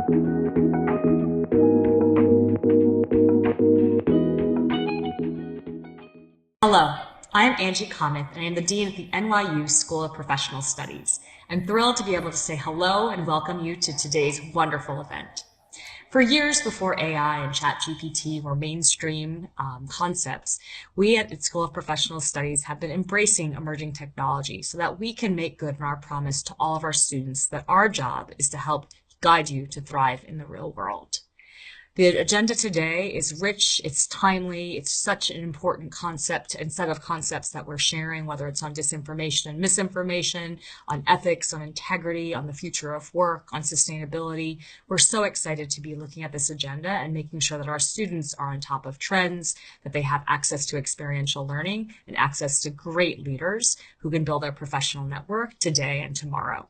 Hello, I am Angie Cometh, and I am the Dean at the NYU School of Professional Studies. I'm thrilled to be able to say hello and welcome you to today's wonderful event. For years before AI and ChatGPT were mainstream concepts, we at the School of Professional Studies have been embracing emerging technology so that we can make good on our promise to all of our students that our job is to help guide you to thrive in the real world. The agenda today is rich, it's timely, it's such an important concept and set of concepts that we're sharing, whether it's on disinformation and misinformation, on ethics, on integrity, on the future of work, on sustainability. We're so excited to be looking at this agenda and making sure that our students are on top of trends, that they have access to experiential learning and access to great leaders who can build their professional network today and tomorrow.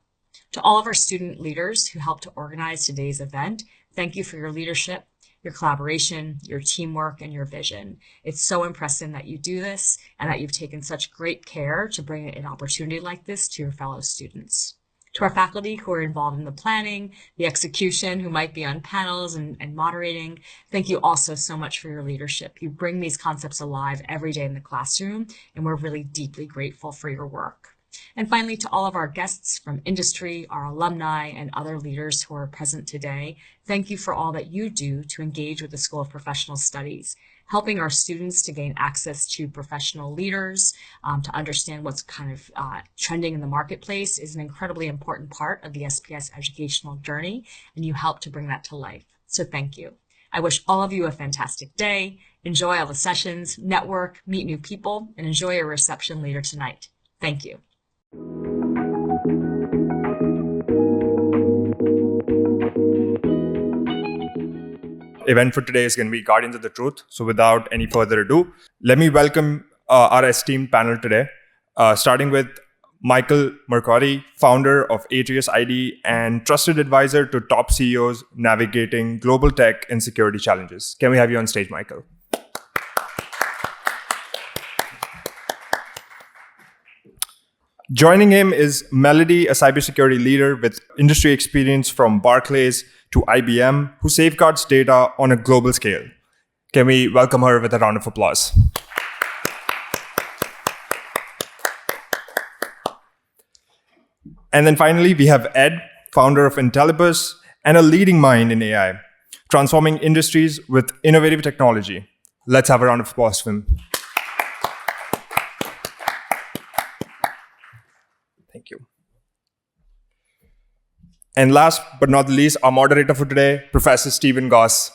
To all of our student leaders who helped to organize today's event, thank you for your leadership, your collaboration, your teamwork, and your vision. It's so impressive that you do this and that you've taken such great care to bring an opportunity like this to your fellow students. To our faculty who are involved in the planning, the execution, who might be on panels and moderating, thank you also so much for your leadership. You bring these concepts alive every day in the classroom, and we're really deeply grateful for your work. And finally, to all of our guests from industry, our alumni, and other leaders who are present today, thank you for all that you do to engage with the School of Professional Studies, helping our students to gain access to professional leaders, to understand what's kind of trending in the marketplace is an incredibly important part of the SPS educational journey, and you help to bring that to life. So thank you. I wish all of you a fantastic day. Enjoy all the sessions, network, meet new people, and enjoy your reception later tonight. Thank you. Event for today is going to be Guardians of the Truth. So without any further ado, let me welcome our esteemed panel today, starting with Michael Marcotte, founder of Artius.ID and trusted advisor to top CEOs navigating global tech and security challenges. Can we have you on stage, Michael? Joining him is Melody, a cybersecurity leader with industry experience from Barclays to IBM, who safeguards data on a global scale. Can we welcome her with a round of applause? And then finally, we have Ed, founder of Intellibus and a leading mind in AI, transforming industries with innovative technology. Let's have a round of applause for him. Thank you. And last but not least, our moderator for today, Professor Stephen Goss.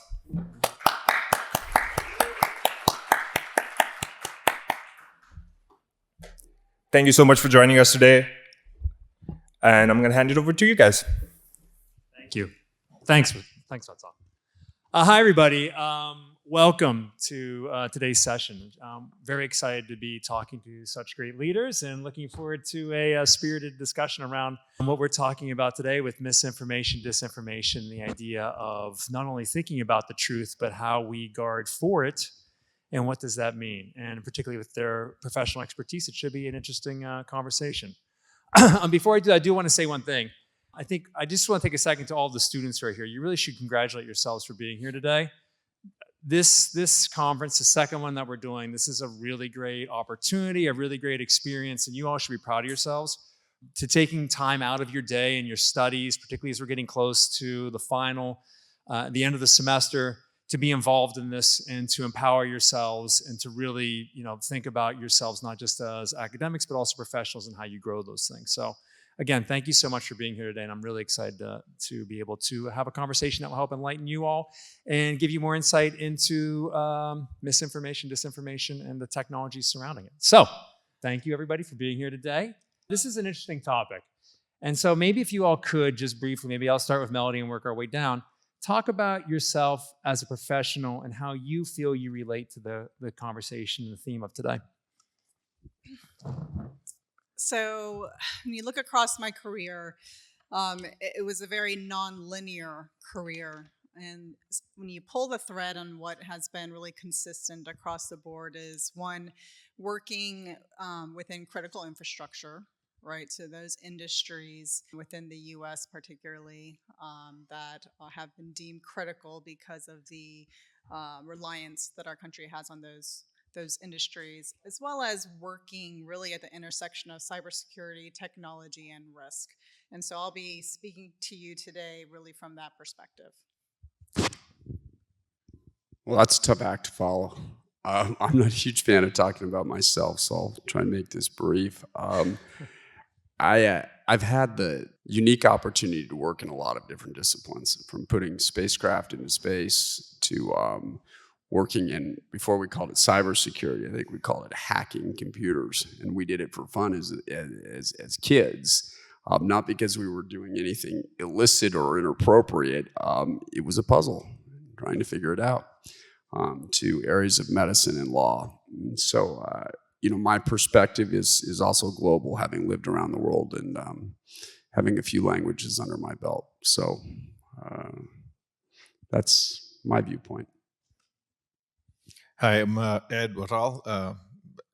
Thank you so much for joining us today. And I'm going to hand it over to you guys. Thank you. Thanks, Watal. Hi, everybody. Welcome to today's session. I'm very excited to be talking to such great leaders and looking forward to a spirited discussion around what we're talking about today with misinformation, disinformation, the idea of not only thinking about the truth, but how we guard for it and what does that mean. And particularly with their professional expertise, it should be an interesting conversation. Before I do, I do want to say one thing. I just want to take a second to all the students who are here. You really should congratulate yourselves for being here today. This conference, the second one that we're doing, this is a really great opportunity, a really great experience, and you all should be proud of yourselves to taking time out of your day and your studies, particularly as we're getting close to the final, the end of the semester, to be involved in this and to empower yourselves and to really, think about yourselves not just as academics, but also professionals and how you grow those things. So again, thank you so much for being here today, and I'm really excited to be able to have a conversation that will help enlighten you all and give you more insight into misinformation, disinformation, and the technology surrounding it. So thank you, everybody, for being here today. This is an interesting topic. And so maybe if you all could just briefly, maybe I'll start with Melody and work our way down, talk about yourself as a professional and how you feel you relate to the conversation and the theme of today. So when you look across my career, it was a very non-linear career. And when you pull the thread on what has been really consistent across the board is, one, working within critical infrastructure, right? So those industries within the U.S. particularly that have been deemed critical because of the reliance that our country has on those industries, as well as working really at the intersection of cybersecurity, technology, and risk. And so I'll be speaking to you today really from that perspective. Well, that's a tough act to follow. I'm not a huge fan of talking about myself, so I'll try and make this brief. I've had the unique opportunity to work in a lot of different disciplines, from putting spacecraft into space to working in, before we called it cybersecurity, I think we called it hacking computers, and we did it for fun as kids, not because we were doing anything illicit or inappropriate. It was a puzzle, trying to figure it out, to areas of medicine and law. And so, my perspective is also global, having lived around the world and having a few languages under my belt. So that's my viewpoint. Hi, I'm Ed Watal.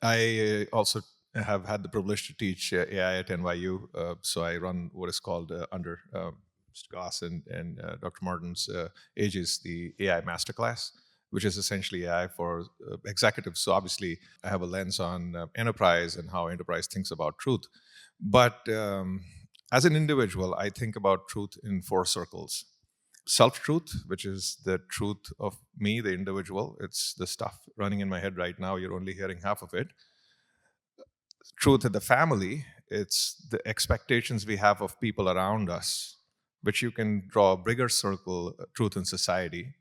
I also have had the privilege to teach AI at NYU. So I run what is called under Mr. Goss and Dr. Martin's Aegis, the AI Masterclass, which is essentially AI for executives. So obviously, I have a lens on enterprise and how enterprise thinks about truth. But as an individual, I think about truth in 4 circles. Self-truth, which is the truth of me, the individual. It's the stuff running in my head right now. You're only hearing half of it. Truth in the family, it's the expectations we have of people around us, which you can draw a bigger circle, truth in society.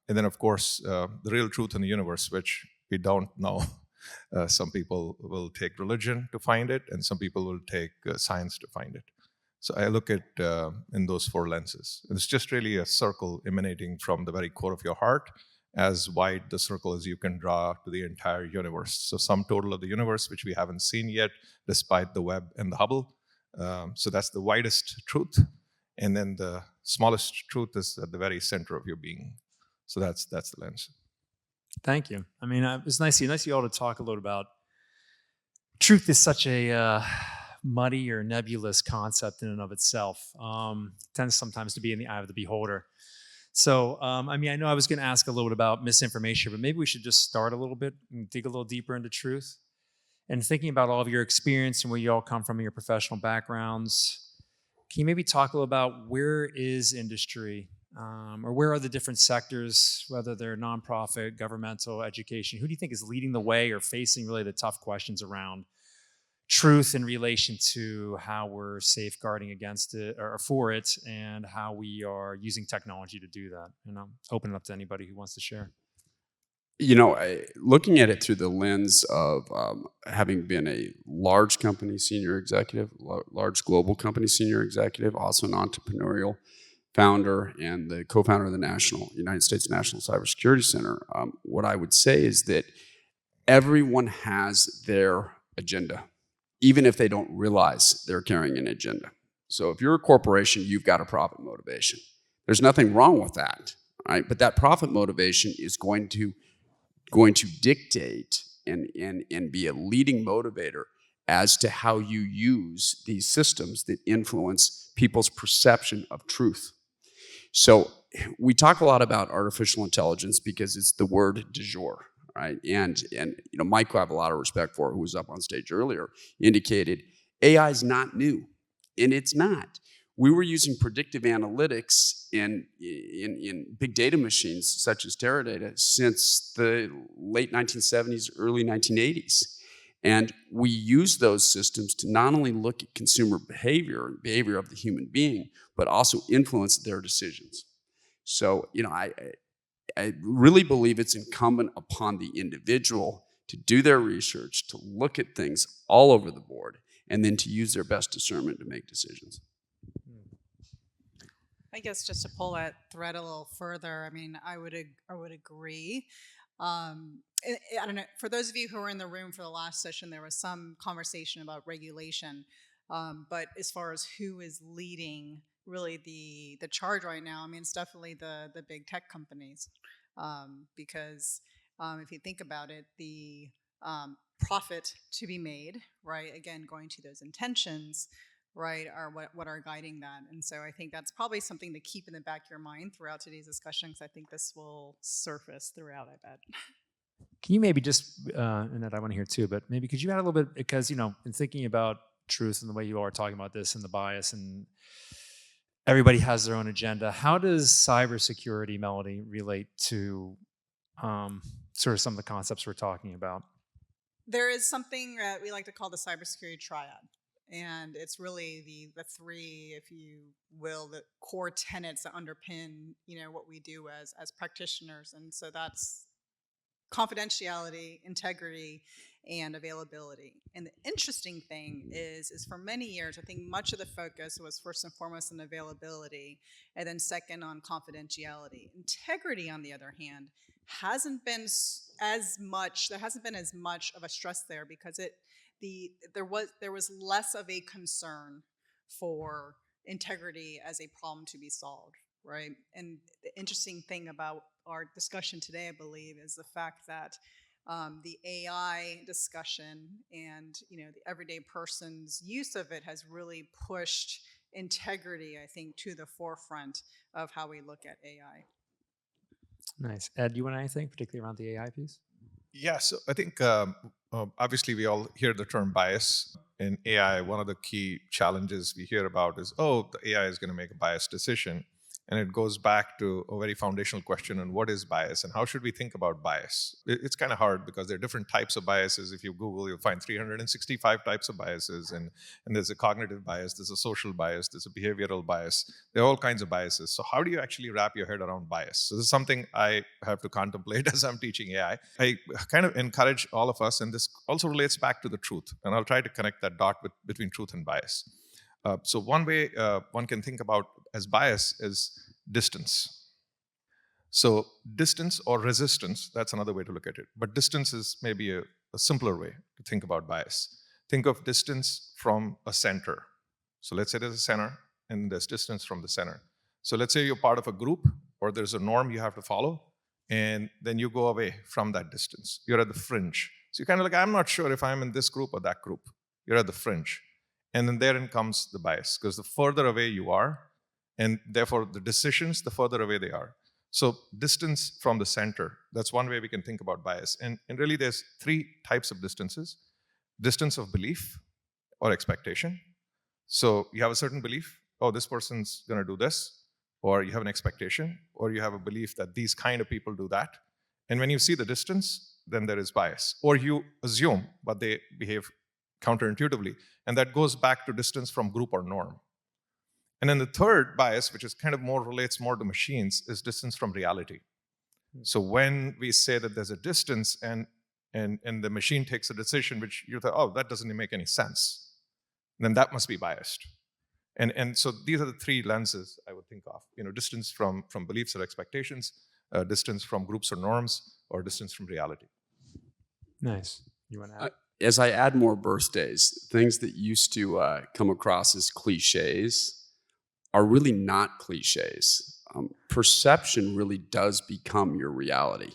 And then, of course, the real truth in the universe, which we don't know. Some people will take religion to find it, and some people will take science to find it. So I look at in those 4 lenses. It's just really a circle emanating from the very core of your heart, as wide the circle as you can draw to the entire universe. So sum total of the universe, which we haven't seen yet, despite the Webb and the Hubble. So that's the widest truth. And then the smallest truth is at the very center of your being. So that's the lens. Thank you. I mean, it's nice of you all to talk a little about truth is such a muddy or nebulous concept in and of itself. Tends sometimes to be in the eye of the beholder. So, I know I was going to ask a little bit about misinformation, but maybe we should just start a little bit and dig a little deeper into truth. And thinking about all of your experience and where you all come from in your professional backgrounds, can you maybe talk a little about where is industry, or where are the different sectors, whether they're nonprofit, governmental, education? Who do you think is leading the way or facing really the tough questions around truth in relation to how we're safeguarding against it or for it, and how we are using technology to do that? And I'm opening up to anybody who wants to share. Looking at it through the lens of having been a large company senior executive, large global company senior executive, also an entrepreneurial founder and the co-founder of the United States National Cybersecurity Center, what I would say is that everyone has their agenda, even if they don't realize they're carrying an agenda. So if you're a corporation, you've got a profit motivation. There's nothing wrong with that, right? But that profit motivation is going to dictate and be a leading motivator as to how you use these systems that influence people's perception of truth. So we talk a lot about artificial intelligence because it's the word du jour, right? And Mike, who I have a lot of respect for, who was up on stage earlier, indicated AI is not new, and it's not. We were using predictive analytics in big data machines such as Teradata since the late 1970s, early 1980s. And we use those systems to not only look at consumer behavior and behavior of the human being, but also influence their decisions. So, I really believe it's incumbent upon the individual to do their research, to look at things all over the board, and then to use their best discernment to make decisions. I guess just to pull that thread a little further, I would agree. I don't know. For those of you who were in the room for the last session, there was some conversation about regulation. But as far as who is leading really the charge right now, it's definitely the big tech companies. Because if you think about it, the profit to be made, right? Again, going to those intentions, right, are what are guiding that. And so I think that's probably something to keep in the back of your mind throughout today's discussion, because I think this will surface throughout, I bet. Can you maybe just, and that I want to hear too, but maybe could you add a little bit, because, in thinking about truth and the way you all are talking about this and the bias, and everybody has their own agenda, how does cybersecurity, Melody, relate to sort of some of the concepts we're talking about? There is something that we like to call the cybersecurity triad. And it's really the three, if you will, the core tenets that underpin, what we do as practitioners. And so that's confidentiality, integrity, and availability. And the interesting thing is for many years, I think much of the focus was first and foremost on availability, and then second on confidentiality. Integrity, on the other hand, hasn't been as much of a stress there, because there was less of a concern for integrity as a problem to be solved, right? And the interesting thing about our discussion today, I believe, is the fact that the AI discussion and the everyday person's use of it has really pushed integrity, I think, to the forefront of how we look at AI. Nice. Ed, you want anything, particularly around the AI piece? Yeah, so I think obviously we all hear the term bias. In AI, one of the key challenges we hear about is, the AI is going to make a biased decision. And it goes back to a very foundational question on what is bias and how should we think about bias. It's kind of hard because there are different types of biases. If you Google, you'll find 365 types of biases. And there's a cognitive bias, there's a social bias, there's a behavioral bias. There are all kinds of biases. So how do you actually wrap your head around bias? So this is something I have to contemplate as I'm teaching AI. I kind of encourage all of us, and this also relates back to the truth. And I'll try to connect that dot between truth and bias. So one way one can think about as bias is distance. So distance or resistance, that's another way to look at it. But distance is maybe a simpler way to think about bias. Think of distance from a center. So let's say there's a center and there's distance from the center. So let's say you're part of a group or there's a norm you have to follow, and then you go away from that distance. You're at the fringe. So you're kind of like, I'm not sure if I'm in this group or that group. You're at the fringe. And then therein comes the bias, because the further away you are, and therefore the decisions, the further away they are. So distance from the center, that's one way we can think about bias. And really there's three types of distances. Distance of belief or expectation. So you have a certain belief, this person's gonna do this, or you have an expectation, or you have a belief that these kind of people do that. And when you see the distance, then there is bias. Or you assume, but they behave counterintuitively. And that goes back to distance from group or norm. And then the third bias, which is kind of relates more to machines, is distance from reality. So when we say that there's a distance and the machine takes a decision which you thought, that doesn't make any sense, then that must be biased. And so these are the three lenses I would think of. Distance from beliefs or expectations, distance from groups or norms, or distance from reality. Nice. You want to add? As I add more birthdays, things that used to come across as cliches are really not cliches. Perception really does become your reality.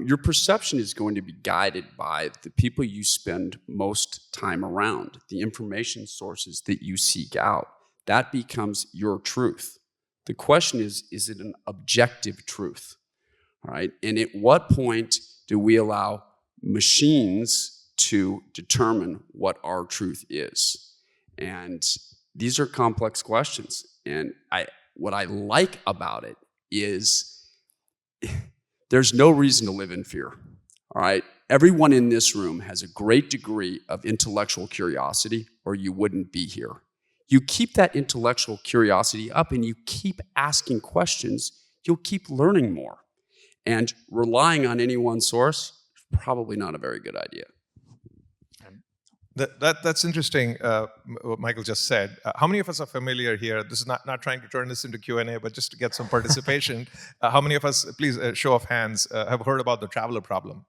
Your perception is going to be guided by the people you spend most time around, the information sources that you seek out. That becomes your truth. The question is it an objective truth? All right. And at what point do we allow machines to determine what our truth is? And these are complex questions. And what I like about it is there's no reason to live in fear. All right. Everyone in this room has a great degree of intellectual curiosity, or you wouldn't be here. You keep that intellectual curiosity up and you keep asking questions, you'll keep learning more. And relying on any one source is probably not a very good idea. That's interesting, what Michael just said. How many of us are familiar here? This is not trying to turn this into Q&A, but just to get some participation. How many of us, please, show of hands, have heard about the traveler problem?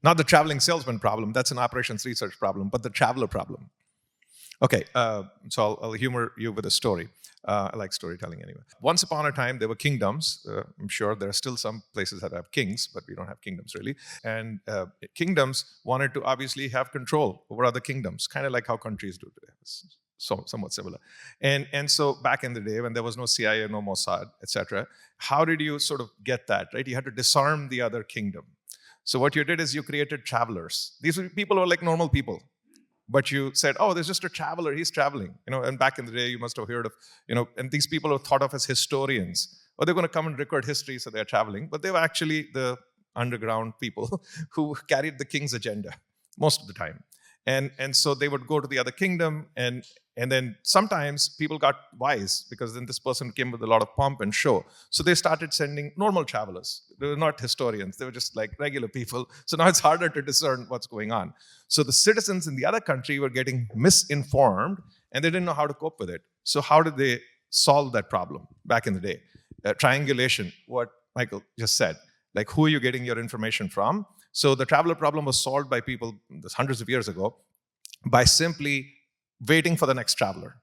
Not the traveling salesman problem, that's an operations research problem, but the traveler problem. Okay, so I'll humor you with a story. I like storytelling anyway. Once upon a time, there were kingdoms. I'm sure there are still some places that have kings, but we don't have kingdoms really. And kingdoms wanted to obviously have control over other kingdoms, kind of like how countries do today. It's somewhat similar. And so back in the day, when there was no CIA, no Mossad, etc., how did you sort of get that, right? You had to disarm the other kingdom. So what you did is you created travelers. These people were like normal people. But you said, oh, there's just a traveler, he's traveling. And back in the day, you must have heard of, and these people are thought of as historians. Or they're going to come and record history, so they're traveling. But they were actually the underground people who carried the king's agenda most of the time. And so they would go to the other kingdom, and then sometimes people got wise, because then this person came with a lot of pomp and show. So they started sending normal travelers. They were not historians. They were just like regular people. So now it's harder to discern what's going on. So the citizens in the other country were getting misinformed, and they didn't know how to cope with it. So how did they solve that problem back in the day? Triangulation, what Michael just said. Like, who are you getting your information from? So the traveler problem was solved by people hundreds of years ago by simply waiting for the next traveler.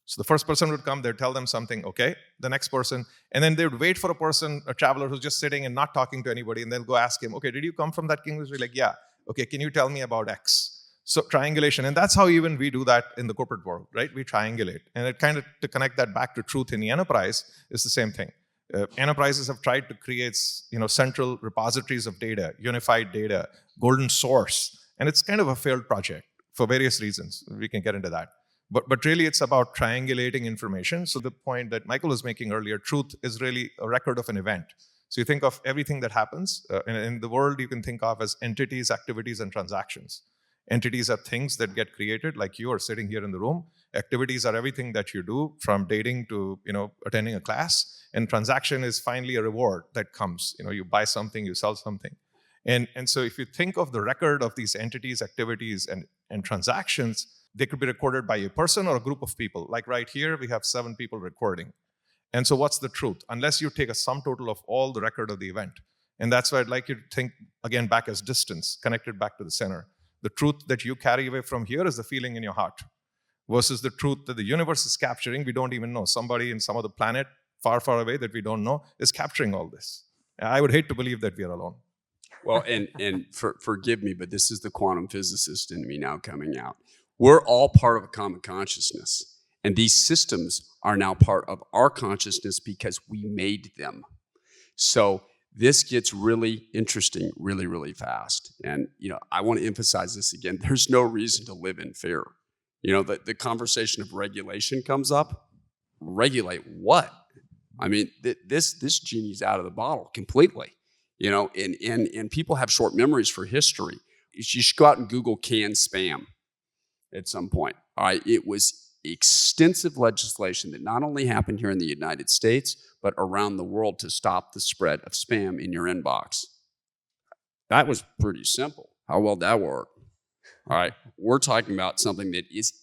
So the first person would come, they'd tell them something, okay, the next person, and then they would wait for a traveler who's just sitting and not talking to anybody, and they'll go ask him, okay, did you come from that kingdom? He's like, yeah. Okay, can you tell me about X? So triangulation, and that's how even we do that in the corporate world, right? We triangulate. And it kind of, to connect that back to truth in the enterprise, is the same thing. Enterprises have tried to create, central repositories of data, unified data, golden source, and it's kind of a failed project for various reasons. We can get into that. But really, it's about triangulating information. So the point that Michael was making earlier, truth is really a record of an event. So you think of everything that happens in the world, you can think of as entities, activities, and transactions. Entities are things that get created, like you are sitting here in the room. Activities are everything that you do, from dating to attending a class. And transaction is finally a reward that comes. You buy something, you sell something. And so if you think of the record of these entities, activities, and transactions, they could be recorded by a person or a group of people. Like right here, we have 7 people recording. And so what's the truth? Unless you take a sum total of all the record of the event. And that's why I'd like you to think, again, back as distance, connected back to the center. The truth that you carry away from here is the feeling in your heart, versus the truth that the universe is capturing. We don't even know. Somebody in some other planet far, far away that we don't know is capturing all this. I would hate to believe that we are alone. Well, and forgive me, but this is the quantum physicist in me now coming out. We're all part of a common consciousness. And these systems are now part of our consciousness because we made them. So this gets really interesting really, really fast. And, I want to emphasize this again. There's no reason to live in fear. The conversation of regulation comes up. Regulate what? I mean, this genie's out of the bottle completely. And people have short memories for history. You should go out and Google canned spam at some point. All right, it was extensive legislation that not only happened here in the United States, but around the world to stop the spread of spam in your inbox. That was pretty simple. How well that worked? All right, we're talking about something that is,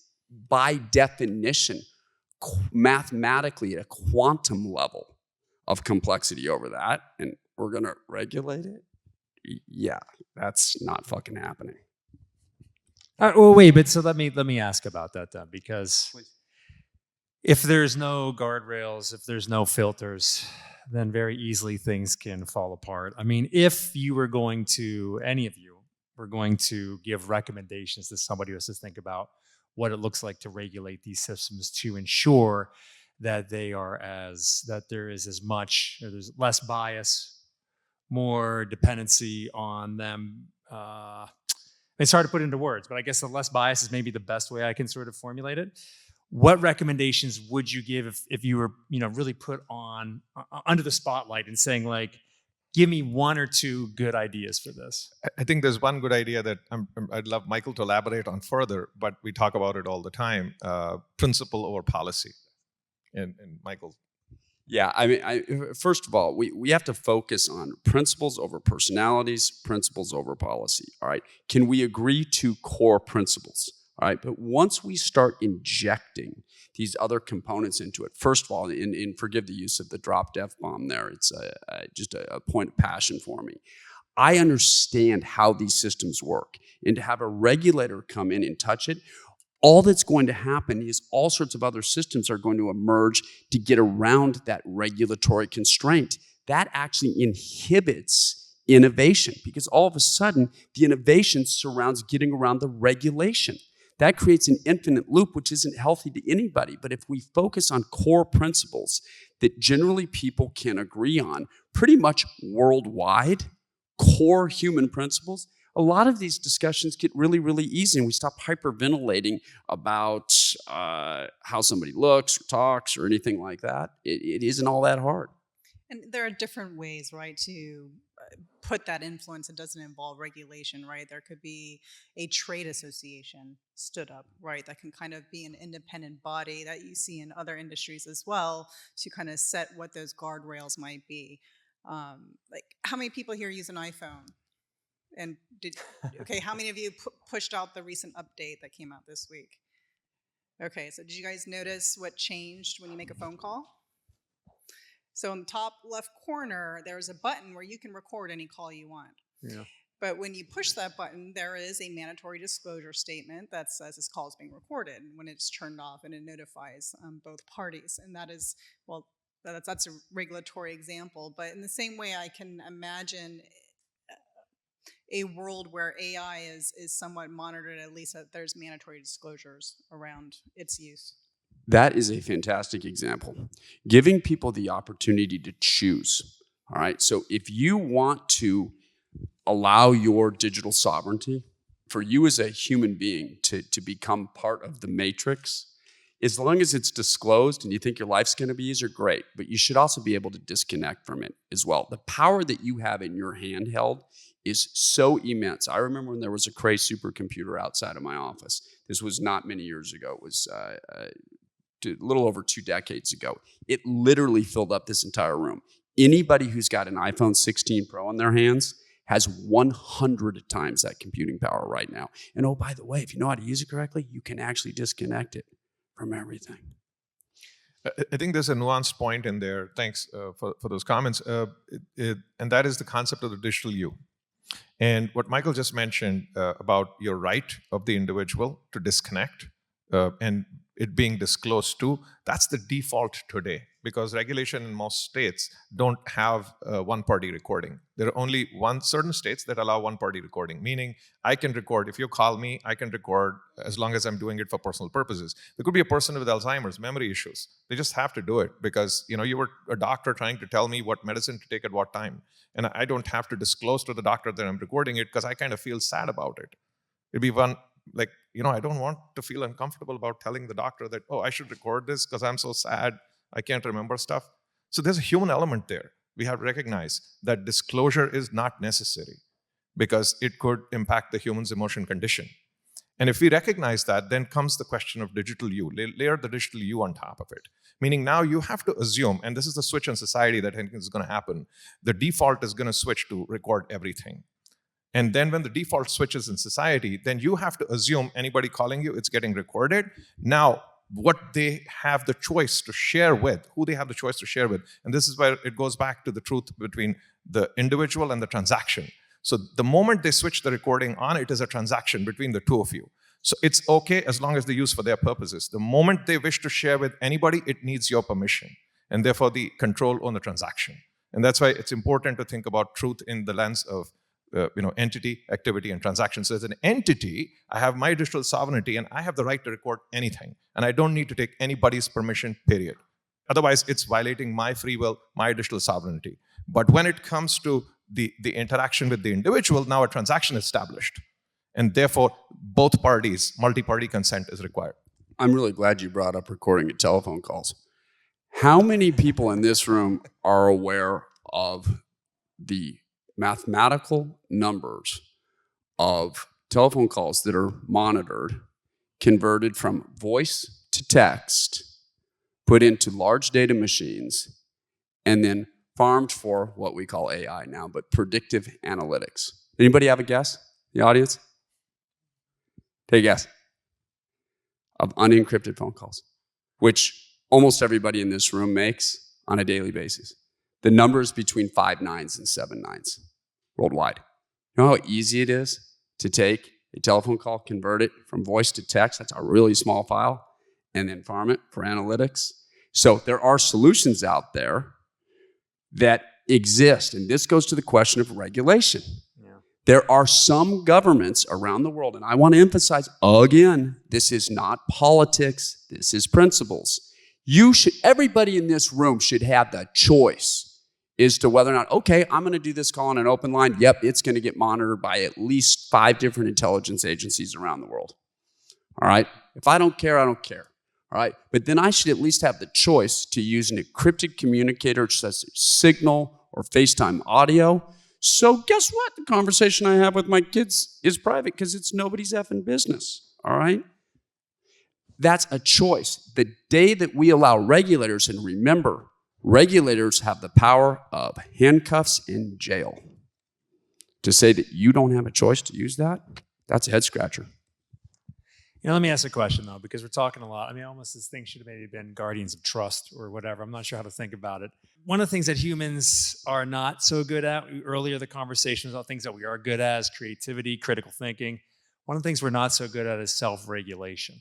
by definition, mathematically at a quantum level of complexity over that, and we're going to regulate it? Yeah, that's not fucking happening. Well, wait, but so let me ask about that then, because if there's no guardrails, if there's no filters, then very easily things can fall apart. I mean, if you were going to, any of you were going to give recommendations to somebody who has to think about what it looks like to regulate these systems to ensure that that there is as much, or there's less bias, more dependency on them. It's hard to put into words, but I guess the less bias is maybe the best way I can sort of formulate it. What recommendations would you give if you were, really put on under the spotlight and saying, like, give me 1 or 2 good ideas for this? I think there's one good idea that I'd love Michael to elaborate on further, but we talk about it all the time: principle over policy. And Michael. Yeah, I mean, first of all, we have to focus on principles over personalities, principles over policy, all right? Can we agree to core principles, all right? But once we start injecting these other components into it, first of all, and forgive the use of the dropped F-bomb there, it's just a point of passion for me. I understand how these systems work, and to have a regulator come in and touch it, all that's going to happen is all sorts of other systems are going to emerge to get around that regulatory constraint. That actually inhibits innovation because all of a sudden, the innovation surrounds getting around the regulation. That creates an infinite loop, which isn't healthy to anybody. But if we focus on core principles that generally people can agree on, pretty much worldwide, core human principles, a lot of these discussions get really, really easy, and we stop hyperventilating about how somebody looks or talks or anything like that. It isn't all that hard. And there are different ways, right, to put that influence. It doesn't involve regulation, right? There could be a trade association stood up, right, that can kind of be an independent body that you see in other industries as well to kind of set what those guardrails might be. Like, how many people here use an iPhone? And how many of you pushed out the recent update that came out this week? Okay, so did you guys notice what changed when you make a phone call? So in the top left corner, there's a button where you can record any call you want. Yeah. But when you push that button, there is a mandatory disclosure statement that says this call is being recorded when it's turned off, and it notifies both parties. And that is, well, that's a regulatory example. But in the same way, I can imagine a world where AI is somewhat monitored, at least that there's mandatory disclosures around its use. That is a fantastic example. Giving people the opportunity to choose. All right. So if you want to allow your digital sovereignty for you as a human being to become part of the matrix, as long as it's disclosed and you think your life's going to be easier, great. But you should also be able to disconnect from it as well. The power that you have in your handheld is so immense. I remember when there was a Cray supercomputer outside of my office. This was not many years ago. It was a little over 2 decades ago. It literally filled up this entire room. Anybody who's got an iPhone 16 Pro in their hands has 100 times that computing power right now. And oh, by the way, if you know how to use it correctly, you can actually disconnect it from everything. I think there's a nuanced point in there. Thanks for those comments. And that is the concept of the digital you. And what Michael just mentioned about your right of the individual to disconnect and it being disclosed to, that's the default today, because regulation in most states don't have one-party recording. There are only certain states that allow one-party recording, meaning I can record. If you call me, I can record as long as I'm doing it for personal purposes. There could be a person with Alzheimer's, memory issues. They just have to do it because you were a doctor trying to tell me what medicine to take at what time. And I don't have to disclose to the doctor that I'm recording it because I kind of feel sad about it. It'd be one, like, I don't want to feel uncomfortable about telling the doctor that, oh, I should record this because I'm so sad, I can't remember stuff. So there's a human element there. We have to recognize that disclosure is not necessary because it could impact the human's emotion condition. And if we recognize that, then comes the question of digital you. Layer the digital you on top of it. Meaning now you have to assume, and this is the switch in society that I think is going to happen, the default is going to switch to record everything. And then when the default switches in society, then you have to assume anybody calling you, it's getting recorded. Now, what they have the choice to share with, who they have the choice to share with, and this is where it goes back to the truth between the individual and the transaction. So the moment they switch the recording on, it is a transaction between the two of you. So it's okay as long as they use for their purposes. The moment they wish to share with anybody, it needs your permission, and therefore the control on the transaction. And that's why it's important to think about truth in the lens of entity, activity, and transaction. So as an entity, I have my digital sovereignty, and I have the right to record anything, and I don't need to take anybody's permission, period. Otherwise, it's violating my free will, my digital sovereignty. But when it comes to the interaction with the individual, now a transaction is established. And therefore, both parties, multi-party consent is required. I'm really glad you brought up recording of telephone calls. How many people in this room are aware of the mathematical numbers of telephone calls that are monitored, converted from voice to text, put into large data machines, and then farmed for what we call AI now, but predictive analytics? Anybody have a guess? The audience? Take a guess. Of unencrypted phone calls, which almost everybody in this room makes on a daily basis. The number is between 5 nines and 7 nines worldwide. You know how easy it is to take a telephone call, convert it from voice to text. That's a really small file, and then farm it for analytics. So there are solutions out there that exist, and this goes to the question of regulation. Yeah. There are some governments around the world, and I want to emphasize again, this is not politics, this is principles. Everybody in this room should have the choice as to whether or not, okay, I'm going to do this call on an open line. Yep, it's going to get monitored by at least 5 different intelligence agencies around the world. All right? If I don't care, I don't care. All right? But then I should at least have the choice to use an encrypted communicator such as Signal or FaceTime audio. So guess what? The conversation I have with my kids is private because it's nobody's effing business. All right? That's a choice. The day that we allow regulators, and remember, regulators have the power of handcuffs and jail. To say that you don't have a choice to use that, that's a head scratcher. Let me ask a question, though, because we're talking a lot. I mean, almost this thing should have maybe been guardians of trust or whatever. I'm not sure how to think about it. One of the things that humans are not so good at, earlier the conversation was about things that we are good at, is creativity, critical thinking. One of the things we're not so good at is self-regulation,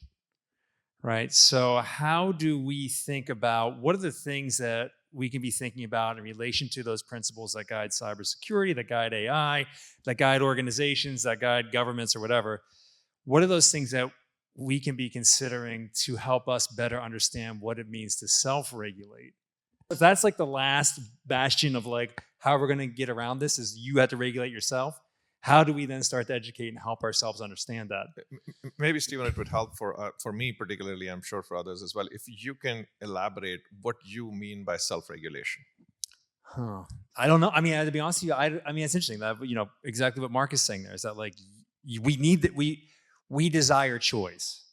right? So how do we think about, what are the things that we can be thinking about in relation to those principles that guide cybersecurity, that guide AI, that guide organizations, that guide governments or whatever? What are those things that we can be considering to help us better understand what it means to self-regulate? If that's like the last bastion of like how we're going to get around this is you have to regulate yourself, how do we then start to educate and help ourselves understand that? Maybe, Stephen, it would help for me particularly, I'm sure for others as well, if you can elaborate what you mean by self-regulation. I don't know. I mean, to be honest with you, I mean, it's interesting that, exactly what Mark is saying there is that like we need that we desire choice,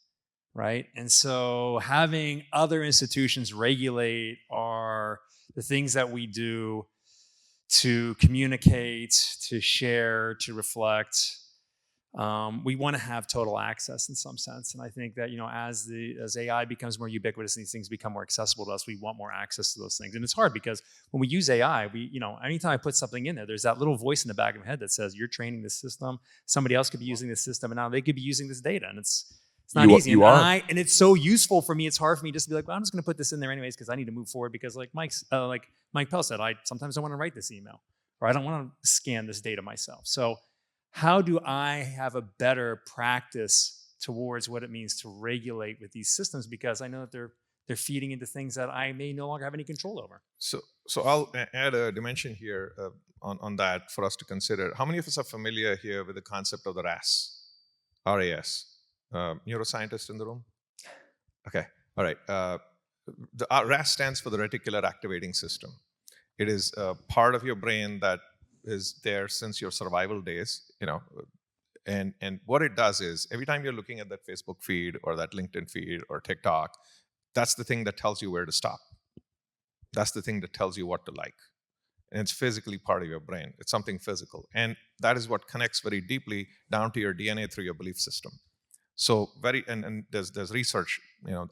right? And so having other institutions regulate the things that we do to communicate, to share, to reflect, we want to have total access in some sense. And I think that, as AI becomes more ubiquitous and these things become more accessible to us, we want more access to those things. And it's hard because when we use AI, anytime I put something in there, there's that little voice in the back of my head that says, you're training this system. Somebody else could be using this system, and now they could be using this data. And it's not easy. And it's so useful for me. It's hard for me just to be like, well, I'm just going to put this in there anyways because I need to move forward because like Mike Pell said, I sometimes don't want to write this email or I don't want to scan this data myself. So how do I have a better practice towards what it means to regulate with these systems? Because I know that they're feeding into things that I may no longer have any control over. So I'll add a dimension here on that for us to consider. How many of us are familiar here with the concept of the RAS? RAS. Neuroscientist in the room? Okay, all right. The RAS stands for the reticular activating system. It is a part of your brain that is there since your survival days, and what it does is every time you're looking at that Facebook feed or that LinkedIn feed or TikTok, that's the thing that tells you where to stop. That's the thing that tells you what to like. And it's physically part of your brain. It's something physical. And that is what connects very deeply down to your DNA through your belief system. So and there's research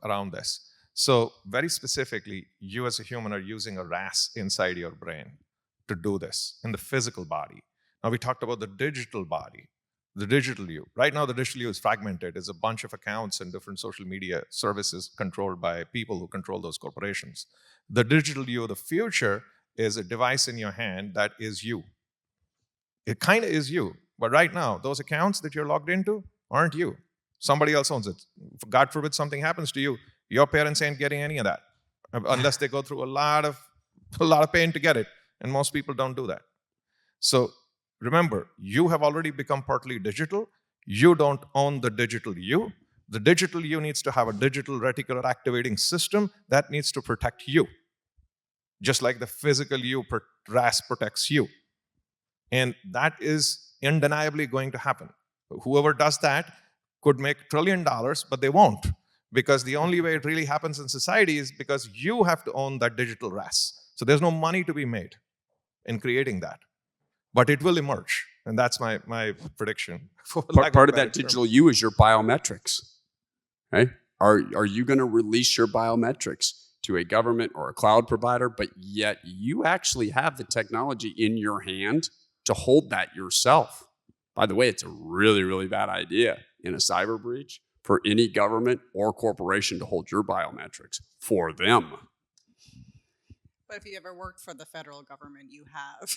around this. So very specifically, you as a human are using a RAS inside your brain to do this in the physical body. Now we talked about the digital body, the digital you. Right now the digital you is fragmented. It's a bunch of accounts and different social media services controlled by people who control those corporations. The digital you of the future is a device in your hand that is you. It kind of is you, but right now those accounts that you're logged into aren't you. Somebody else owns it. God forbid something happens to you, your parents ain't getting any of that unless they go through a lot of pain to get it. And most people don't do that. So remember, you have already become partly digital. You don't own the digital you. The digital you needs to have a digital reticular activating system that needs to protect you. Just like the physical you, RAS protects you. And that is undeniably going to happen. Whoever does that could make $1 trillion, but they won't. Because the only way it really happens in society is because you have to own that digital RAS. So there's no money to be made in creating that. But it will emerge. And that's my prediction. Part of that digital you is your biometrics. Right? Are you going to release your biometrics to a government or a cloud provider, but yet you actually have the technology in your hand to hold that yourself? By the way, it's a really, really bad idea in a cyber breach for any government or corporation to hold your biometrics for them. But if you ever worked for the federal government, you have.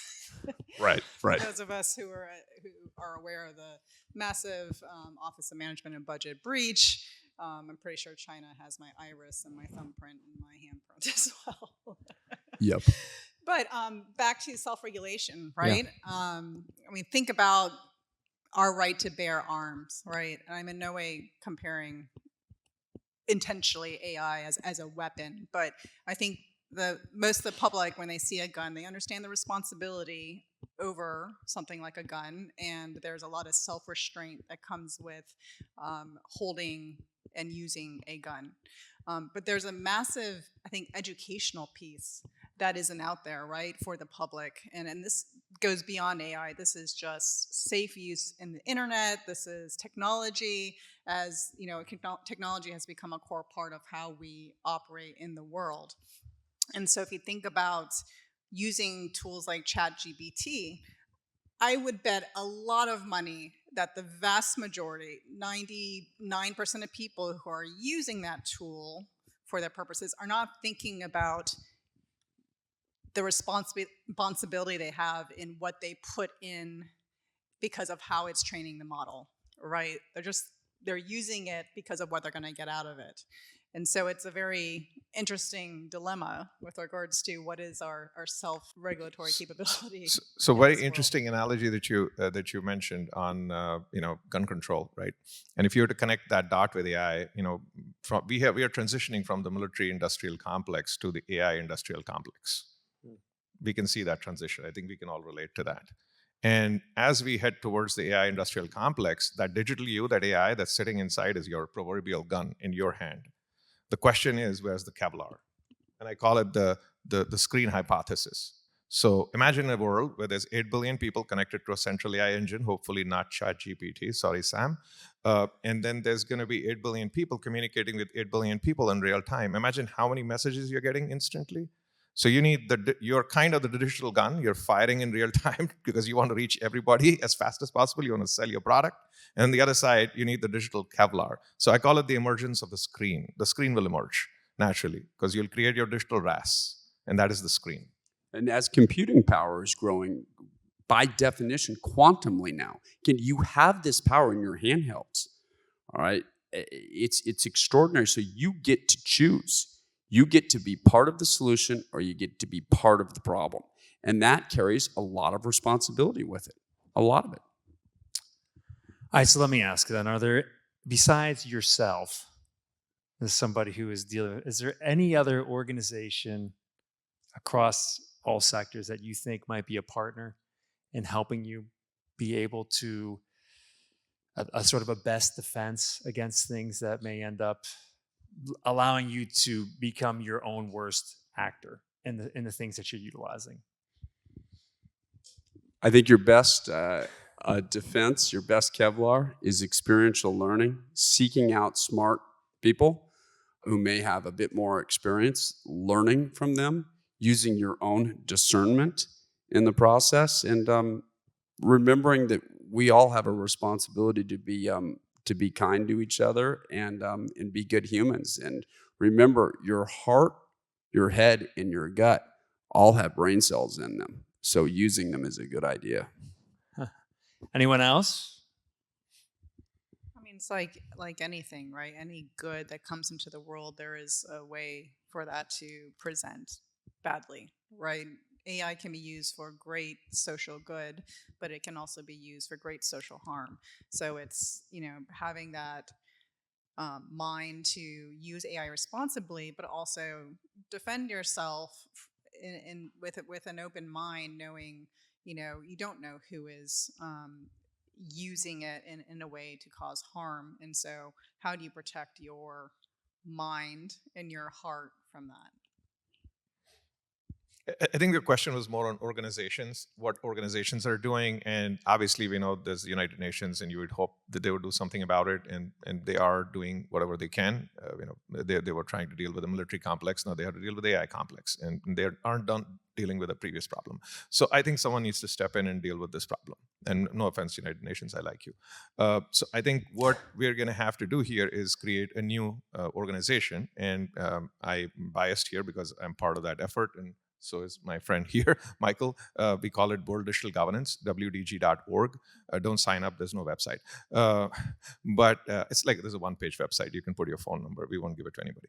Right. For those of us who are aware of the massive Office of Management and Budget breach, I'm pretty sure China has my iris and my thumbprint and my handprint as well. Yep. But back to self-regulation, right? I mean, think about our right to bear arms, right? And I'm in no way comparing intentionally AI as a weapon, but I think most of the public, when they see a gun, they understand the responsibility over something like a gun, and there's a lot of self-restraint that comes with holding and using a gun. But there's a massive, I think, educational piece that isn't out there, right, for the public. And this goes beyond AI. This is just safe use in the internet. This is technology. As you know, technology has become a core part of how we operate in the world. And so if you think about using tools like ChatGPT, I would bet a lot of money that the vast majority, 99% of people who are using that tool for their purposes are not thinking about the responsibility they have in what they put in because of how it's training the model, right? They're using it because of what they're going to get out of it. And so it's a very interesting dilemma with regards to what is our self-regulatory capability. So very interesting analogy that you mentioned on gun control, right? And if you were to connect that dot with AI, we are transitioning from the military-industrial complex to the AI-industrial complex. We can see that transition. I think we can all relate to that. And as we head towards the AI industrial complex, that digital you, that AI that's sitting inside is your proverbial gun in your hand. The question is, where's the Kevlar? And I call it the screen hypothesis. So imagine a world where there's 8 billion people connected to a central AI engine, hopefully not ChatGPT, sorry, Sam. And then there's going to be 8 billion people communicating with 8 billion people in real time. Imagine how many messages you're getting instantly. So you need you're kind of the digital gun. You're firing in real time because you want to reach everybody as fast as possible. You want to sell your product. And on the other side, you need the digital Kevlar. So I call it the emergence of the screen. The screen will emerge naturally because you'll create your digital RAS, and that is the screen. And as computing power is growing, by definition, quantumly now, you have this power in your handhelds. All right, it's extraordinary. So you get to choose. You get to be part of the solution, or you get to be part of the problem, and that carries a lot of responsibility with it. A lot of it. All right, so let me ask then: are there, besides yourself, as somebody who is dealing, is there any other organization across all sectors that you think might be a partner in helping you be able to a sort of a best defense against things that may end up allowing you to become your own worst actor in the things that you're utilizing? I think your best defense, your best Kevlar, is experiential learning, seeking out smart people who may have a bit more experience, learning from them, using your own discernment in the process, and remembering that we all have a responsibility to be kind to each other and be good humans. And remember, your heart, your head, and your gut all have brain cells in them. So using them is a good idea. Anyone else? I mean, it's like anything, right? Any good that comes into the world, there is a way for that to present badly, right? AI can be used for great social good, but it can also be used for great social harm. So it's, having that mind to use AI responsibly, but also defend yourself with an open mind, knowing, you don't know who is using it in a way to cause harm. And so how do you protect your mind and your heart from that? I think the question was more on organizations, what organizations are doing, and obviously we know there's the United Nations, and you would hope that they would do something about it, and they are doing whatever they can. They were trying to deal with the military complex. Now they have to deal with the AI complex, and they aren't done dealing with a previous problem. So I think someone needs to step in and deal with this problem. And no offense, United Nations, I like you. So I think what we're going to have to do here is create a new organization, and I'm biased here because I'm part of that effort, and so is my friend here, Michael. We call it World Digital Governance, WDG.org. Don't sign up, there's no website. But it's like there's a one-page website. You can put your phone number. We won't give it to anybody.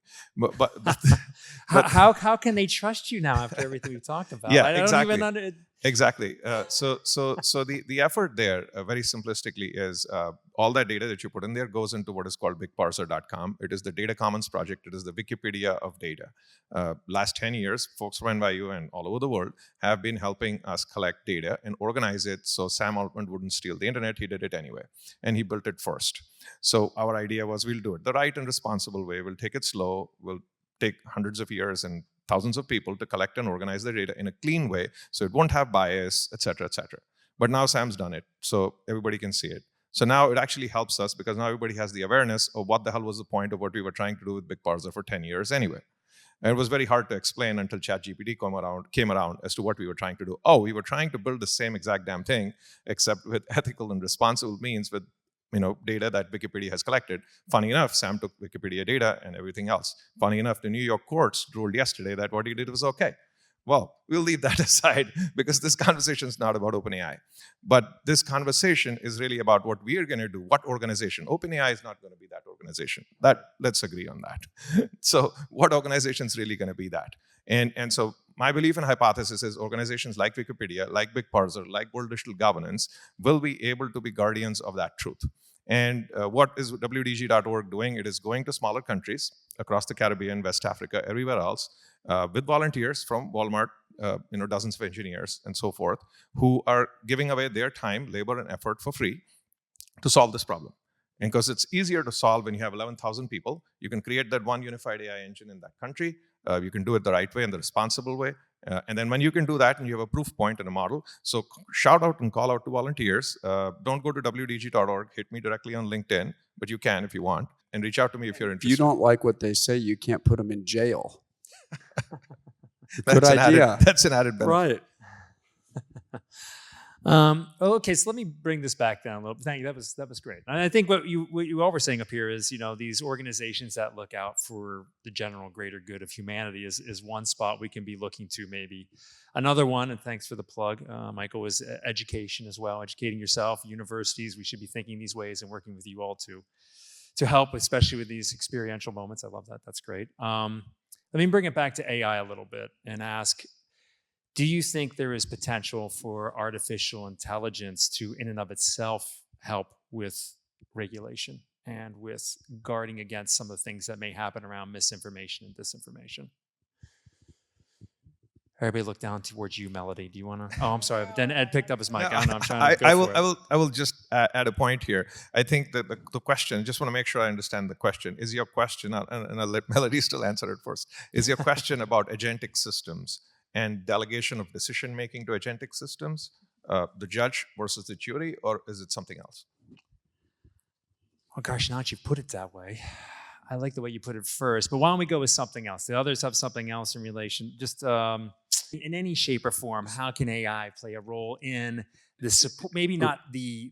But how can they trust you now after everything we've talked about? Yeah, I don't exactly. even Exactly. So the effort there, very simplistically, is all that data that you put in there goes into what is called bigparser.com. It is the data commons project. It is the Wikipedia of data. Last 10 years, folks from NYU and all over the world have been helping us collect data and organize it so Sam Altman wouldn't steal the internet. He did it anyway, and he built it first. So our idea was we'll do it the right and responsible way. We'll take it slow. We'll take hundreds of years and thousands of people to collect and organize the data in a clean way so it won't have bias, et cetera, et cetera. But now Sam's done it, so everybody can see it. So now it actually helps us because now everybody has the awareness of what the hell was the point of what we were trying to do with Big Parser for 10 years anyway. And it was very hard to explain until ChatGPT came around as to what we were trying to do. Oh, we were trying to build the same exact damn thing, except with ethical and responsible means with data that Wikipedia has collected. Funny enough, Sam took Wikipedia data and everything else. Funny enough, the New York courts ruled yesterday that what he did was okay. Well, we'll leave that aside because this conversation is not about OpenAI. But this conversation is really about what we are going to do. What organization? OpenAI is not going to be that organization. Let's agree on that. So what organization is really going to be that? And so my belief and hypothesis is organizations like Wikipedia, like Big Parser, like World Digital Governance will be able to be guardians of that truth. And what is WDG.org doing? It is going to smaller countries across the Caribbean, West Africa, everywhere else, with volunteers from Walmart, dozens of engineers and so forth, who are giving away their time, labor, and effort for free to solve this problem. And because it's easier to solve when you have 11,000 people, you can create that one unified AI engine in that country. You can do it the right way and the responsible way. And then when you can do that and you have a proof point and a model, so shout out and call out to volunteers. Don't go to WDG.org, hit me directly on LinkedIn, but you can if you want, and reach out to me if you're interested. If you don't like what they say, you can't put them in jail. Good idea. That's an added benefit. Right. Okay, so let me bring this back down a little. Thank you. That was great. And I think what you all were saying up here is, these organizations that look out for the general greater good of humanity is one spot we can be looking to. Maybe another one, and thanks for the plug, Michael, is education as well. Educating yourself, universities. We should be thinking these ways and working with you all to help, especially with these experiential moments. I love that. That's great. Let me bring it back to AI a little bit and ask, do you think there is potential for artificial intelligence to, in and of itself, help with regulation and with guarding against some of the things that may happen around misinformation and disinformation? Everybody look down towards you, Melody. Do you want to? Oh, I'm sorry. But then Ed picked up his mic. I don't know. I'm trying to go for it. I will just add a point here. I think that the question, just want to make sure I understand the question. Is your question, and I'll let Melody still answer it first, is your question about agentic systems and delegation of decision-making to agentic systems, the judge versus the jury, or is it something else? Oh gosh, now that you put it that way, I like the way you put it first, but why don't we go with something else? The others have something else in relation, just in any shape or form, how can AI play a role in the support, maybe not the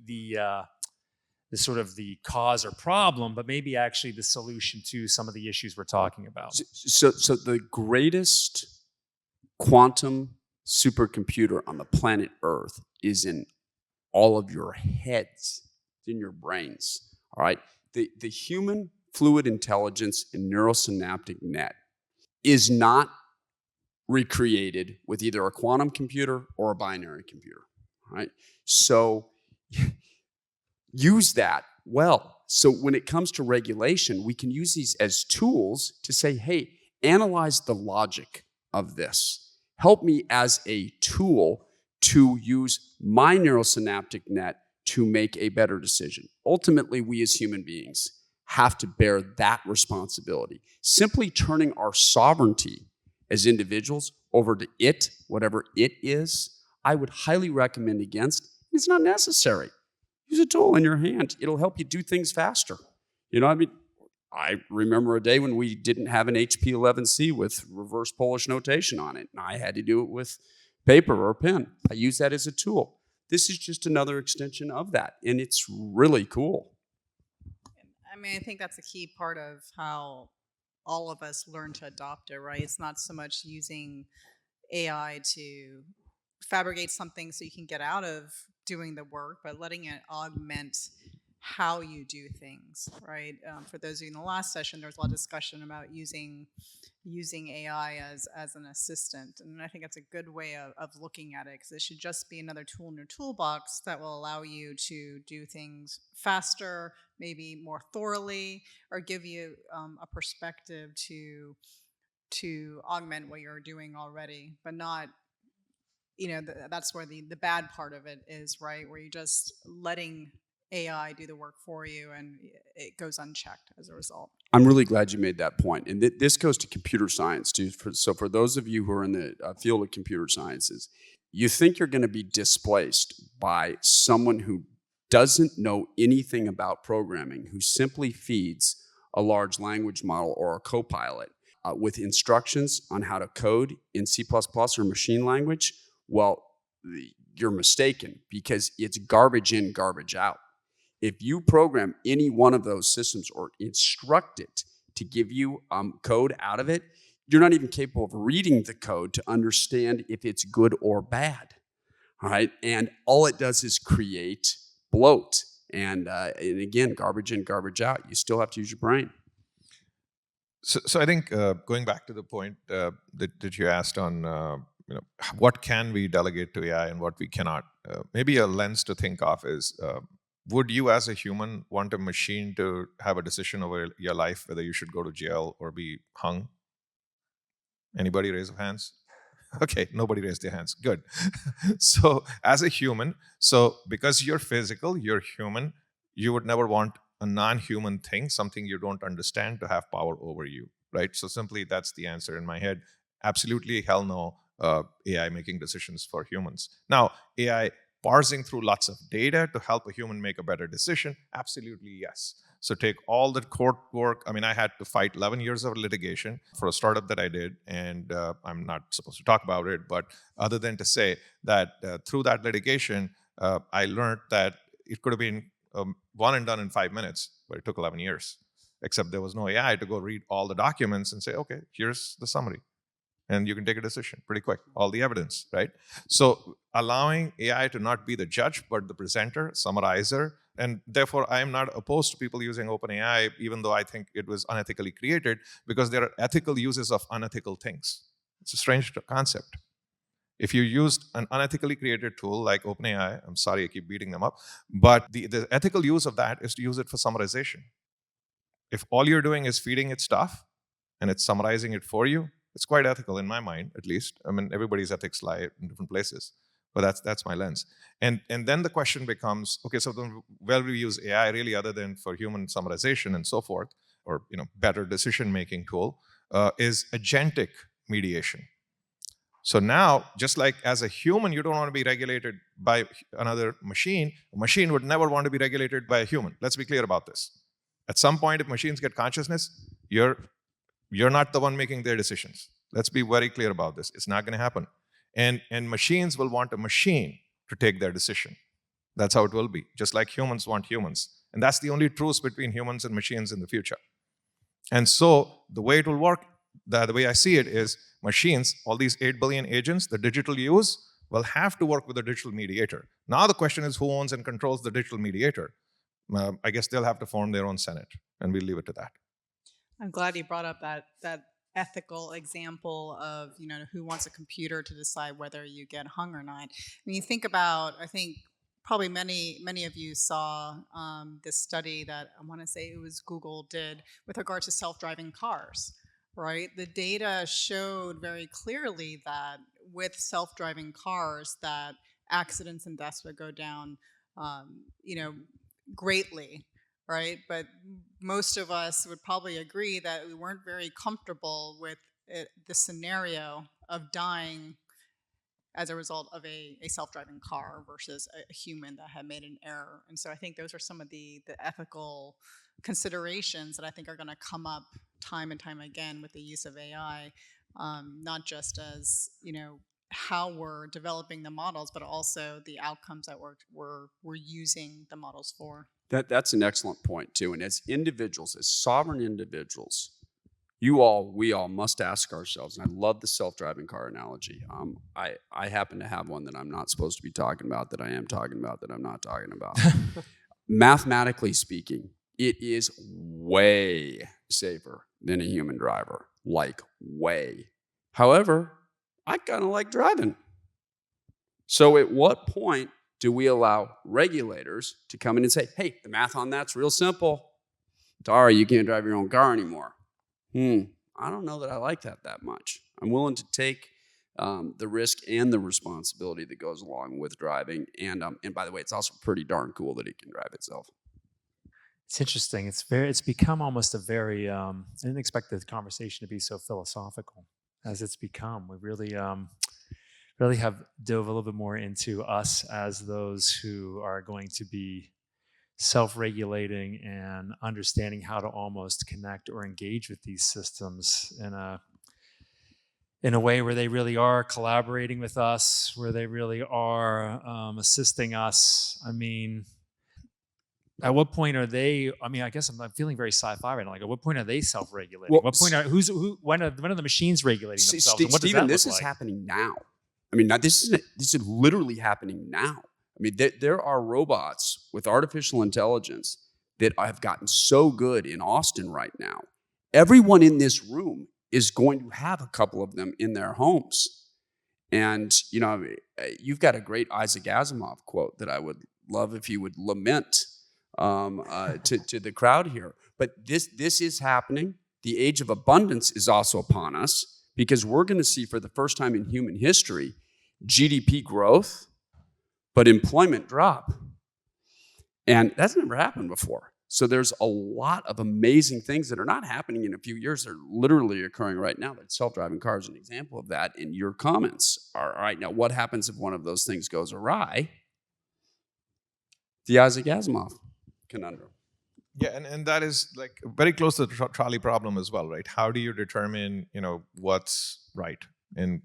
sort of the cause or problem, but maybe actually the solution to some of the issues we're talking about? So the greatest quantum supercomputer on the planet Earth is in all of your heads, it's in your brains, all right? The human fluid intelligence and neurosynaptic net is not recreated with either a quantum computer or a binary computer, right? So use that well. So when it comes to regulation, we can use these as tools to say, hey, analyze the logic of this. Help me as a tool to use my neurosynaptic net to make a better decision. Ultimately, we as human beings have to bear that responsibility. Simply turning our sovereignty as individuals over to it, whatever it is, I would highly recommend against. It's not necessary. Use a tool in your hand. It'll help you do things faster. I mean, I remember a day when we didn't have an HP11C with reverse Polish notation on it, and I had to do it with paper or pen. I use that as a tool. This is just another extension of that, and it's really cool. I mean, I think that's a key part of how all of us learn to adopt it, right? It's not so much using AI to fabricate something so you can get out of doing the work, but letting it augment how you do things, right? For those of you in the last session, there was a lot of discussion about using AI as an assistant, and I think that's a good way of looking at it, because it should just be another tool in your toolbox that will allow you to do things faster, maybe more thoroughly, or give you a perspective to augment what you're doing already, but not. That's where the bad part of it is, right? Where you're just letting AI do the work for you, and it goes unchecked as a result. I'm really glad you made that point. And this goes to computer science, too. So for those of you who are in the field of computer sciences, you think you're going to be displaced by someone who doesn't know anything about programming, who simply feeds a large language model or a copilot with instructions on how to code in C++ or machine language. Well, you're mistaken, because it's garbage in, garbage out. If you program any one of those systems or instruct it to give you code out of it, you're not even capable of reading the code to understand if it's good or bad. All right, and all it does is create bloat, and again, garbage in, garbage out. You still have to use your brain. So I think going back to the point that you asked on what can we delegate to AI and what we cannot, maybe a lens to think of is, would you as a human want a machine to have a decision over your life, whether you should go to jail or be hung? Anybody raise their hands? Okay, nobody raised their hands. Good. So as a human, because you're physical, you're human, you would never want a non-human thing, something you don't understand, to have power over you, right? So simply that's the answer in my head. Absolutely, hell no, AI making decisions for humans. Now, AI parsing through lots of data to help a human make a better decision, absolutely yes. So take all the court work. I mean, I had to fight 11 years of litigation for a startup that I did, and I'm not supposed to talk about it, but other than to say that through that litigation, I learned that it could have been one and done in 5 minutes, but it took 11 years, except there was no AI to go read all the documents and say, okay, here's the summary. And you can take a decision pretty quick, all the evidence, right? So allowing AI to not be the judge, but the presenter, summarizer, and therefore I am not opposed to people using OpenAI, even though I think it was unethically created, because there are ethical uses of unethical things. It's a strange concept. If you used an unethically created tool like OpenAI, I'm sorry I keep beating them up, but the ethical use of that is to use it for summarization. If all you're doing is feeding it stuff and it's summarizing it for you, it's quite ethical in my mind, at least. I mean, everybody's ethics lie in different places, but that's my lens. And then the question becomes, okay, so then where do we use AI really, other than for human summarization and so forth, or better decision-making tool, is agentic mediation. So now, just like as a human, you don't want to be regulated by another machine. A machine would never want to be regulated by a human. Let's be clear about this. At some point, if machines get consciousness, you're not the one making their decisions. Let's be very clear about this. It's not going to happen. And machines will want a machine to take their decision. That's how it will be, just like humans want humans. And that's the only truce between humans and machines in the future. And so the way it will work, the way I see it is, machines, all these 8 billion agents, the digital use, will have to work with a digital mediator. Now the question is, who owns and controls the digital mediator? I guess they'll have to form their own Senate, and we'll leave it to that. I'm glad you brought up that ethical example of who wants a computer to decide whether you get hung or not. When you think about, I think probably many of you saw this study that I want to say it was Google did with regard to self-driving cars. Right, the data showed very clearly that with self-driving cars, that accidents and deaths would go down, greatly. Right, but most of us would probably agree that we weren't very comfortable with the scenario of dying as a result of a self-driving car versus a human that had made an error. And so I think those are some of the ethical considerations that I think are going to come up time and time again with the use of AI, not just as, how we're developing the models, but also the outcomes that we're using the models for. That's an excellent point too. And as individuals, as sovereign individuals, we all must ask ourselves, and I love the self-driving car analogy. I happen to have one that I'm not supposed to be talking about, that I am talking about, that I'm not talking about. Mathematically speaking, it is way safer than a human driver, like way. However, I kind of like driving. So at what point do we allow regulators to come in and say, hey, the math on that's real simple. Sorry, you can't drive your own car anymore. I don't know that I like that much. I'm willing to take the risk and the responsibility that goes along with driving. And by the way, it's also pretty darn cool that it can drive itself. It's interesting. It's become almost a very, I didn't expect the conversation to be so philosophical as it's become. We really have dove a little bit more into us as those who are going to be self-regulating and understanding how to almost connect or engage with these systems in a way where they really are collaborating with us, where they really are assisting us. I mean, at what point are they? I mean, I guess I'm feeling very sci-fi right now. Like, at what point are they self-regulating? Well, what point when are the machines regulating themselves? And what Stephen, does this that is look like? happening now. I mean, this is literally happening now. I mean, there are robots with artificial intelligence that have gotten so good in Austin right now. Everyone in this room is going to have a couple of them in their homes. And, you've got a great Isaac Asimov quote that I would love if you would lament to the crowd here. But this is happening. The age of abundance is also upon us, because we're going to see for the first time in human history GDP growth, but employment drop. And that's never happened before. So there's a lot of amazing things that are not happening in a few years. They're literally occurring right now. Like self-driving cars is an example of that. And your comments are, all right, now what happens if one of those things goes awry? The Isaac Asimov conundrum. Yeah, and that is like very close to the trolley problem as well, right? How do you determine, what's right? And